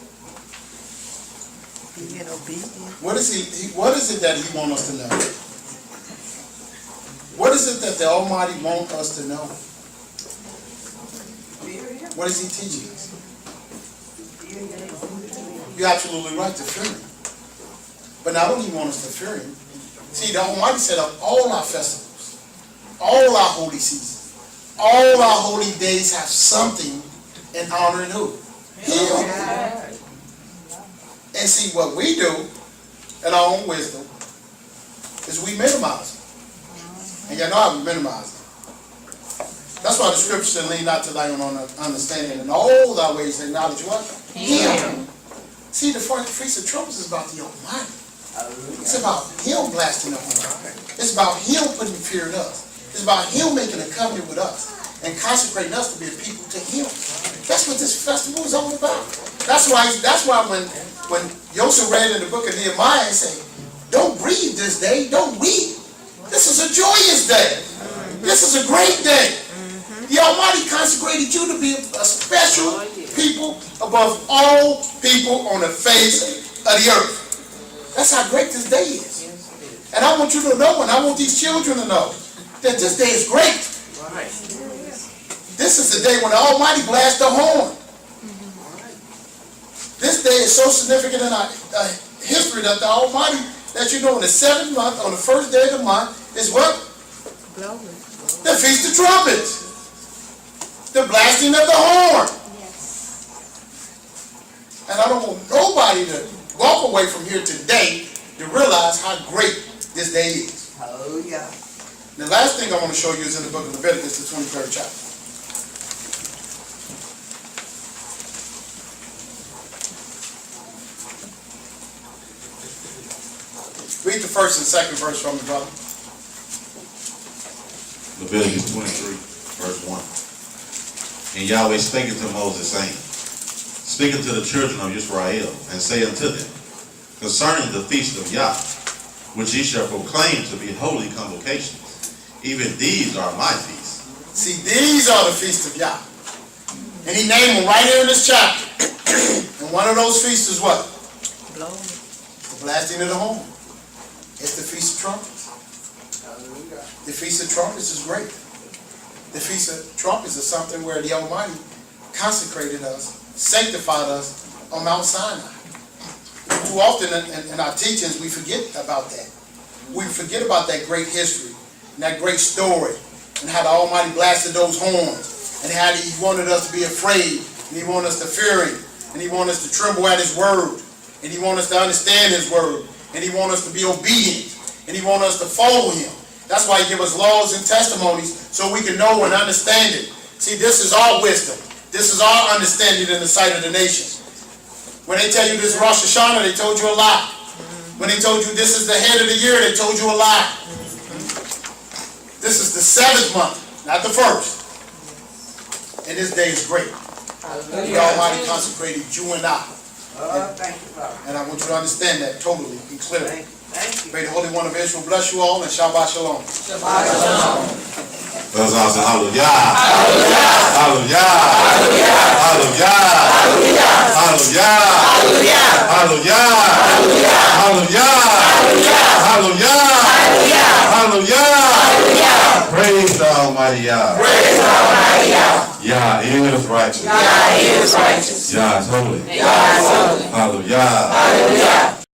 What is it that he wants us to know? What is it that the Almighty wants us to know? What is he teaching us? You're absolutely right to fear him. But not only want us to fear him, see, the Almighty set up all our festivals, all our holy seasons, all our holy days have something in honoring who? Him. And see, what we do in our own wisdom is we minimize them. And you know I would minimize it. That's why the scripture said, lean not to thy own understanding, and all thy ways acknowledge what? Him. See, the Feast of Trumpets is about the Almighty. It's about Him blasting the horn. It's about Him putting fear in us. It's about Him making a covenant with us and consecrating us to be a people to Him. That's what this festival is all about. That's why when Yosef read in the book of Nehemiah, he said, don't grieve this day, don't weep. This is a joyous day. This is a great day. The Almighty consecrated you to be a special people above all people on the face of the earth. That's how great this day is. And I want you to know, and I want these children to know, that this day is great. This is the day when the Almighty blasts the horn. This day is so significant in our history that the Almighty, that you know, in the 7th month, on the first day of the month, is what? Glory. The Feast of Trumpets. The blasting of the horn. And I don't want nobody to walk away from here today to realize how great this day is. Hallelujah. The last thing I want to show you is in the book of Leviticus, the 23rd chapter. Read the first and second verse from me, brother. Leviticus 23, verse 1. And Yahweh spake unto Moses, saying, Speak unto the children of YISRAEL, and say unto them, concerning the feast of Yah, which ye shall proclaim to be holy convocations, even these are my feasts. See, these are the feasts of Yah. And he named them right here in this chapter. And one of those feasts is what? Glory. The blasting of the horn. It's the Feast of Trumpets. The Feast of Trumpets is great. The Feast of Trumpets is something where the Almighty consecrated us, sanctified us on Mount Sinai. Too often in our teachings we forget about that. We forget about that great history and that great story and how the Almighty blasted those horns and how He wanted us to be afraid and He wanted us to fear Him and He wanted us to tremble at His word and He wanted us to understand His word and He wanted us to be obedient and He wanted us to follow Him. That's why He gives us laws and testimonies so we can know and understand it. See, this is our wisdom. This is our understanding in the sight of the nations. When they tell you this is Rosh Hashanah, they told you a lie. When they told you this is the head of the year, they told you a lie. This is the 7th month, not the 1st. And this day is great. The Almighty consecrated you and I. Thank you, Father. And I want you to understand that totally and clearly. Thank you. May the Holy One of Israel bless you all and Shabbat Shalom. Shabbat shalom. Brothers and sisters, hallelujah. Hallelujah. Hallelujah. Hallelujah. Hallelujah. Hallelujah. Hallelujah. Hallelujah. Praise the Almighty Yah. Praise the Almighty Yah. Yah is righteous. Yah is righteous. Yah is holy. Yah is holy. Hallelujah. Hallelujah.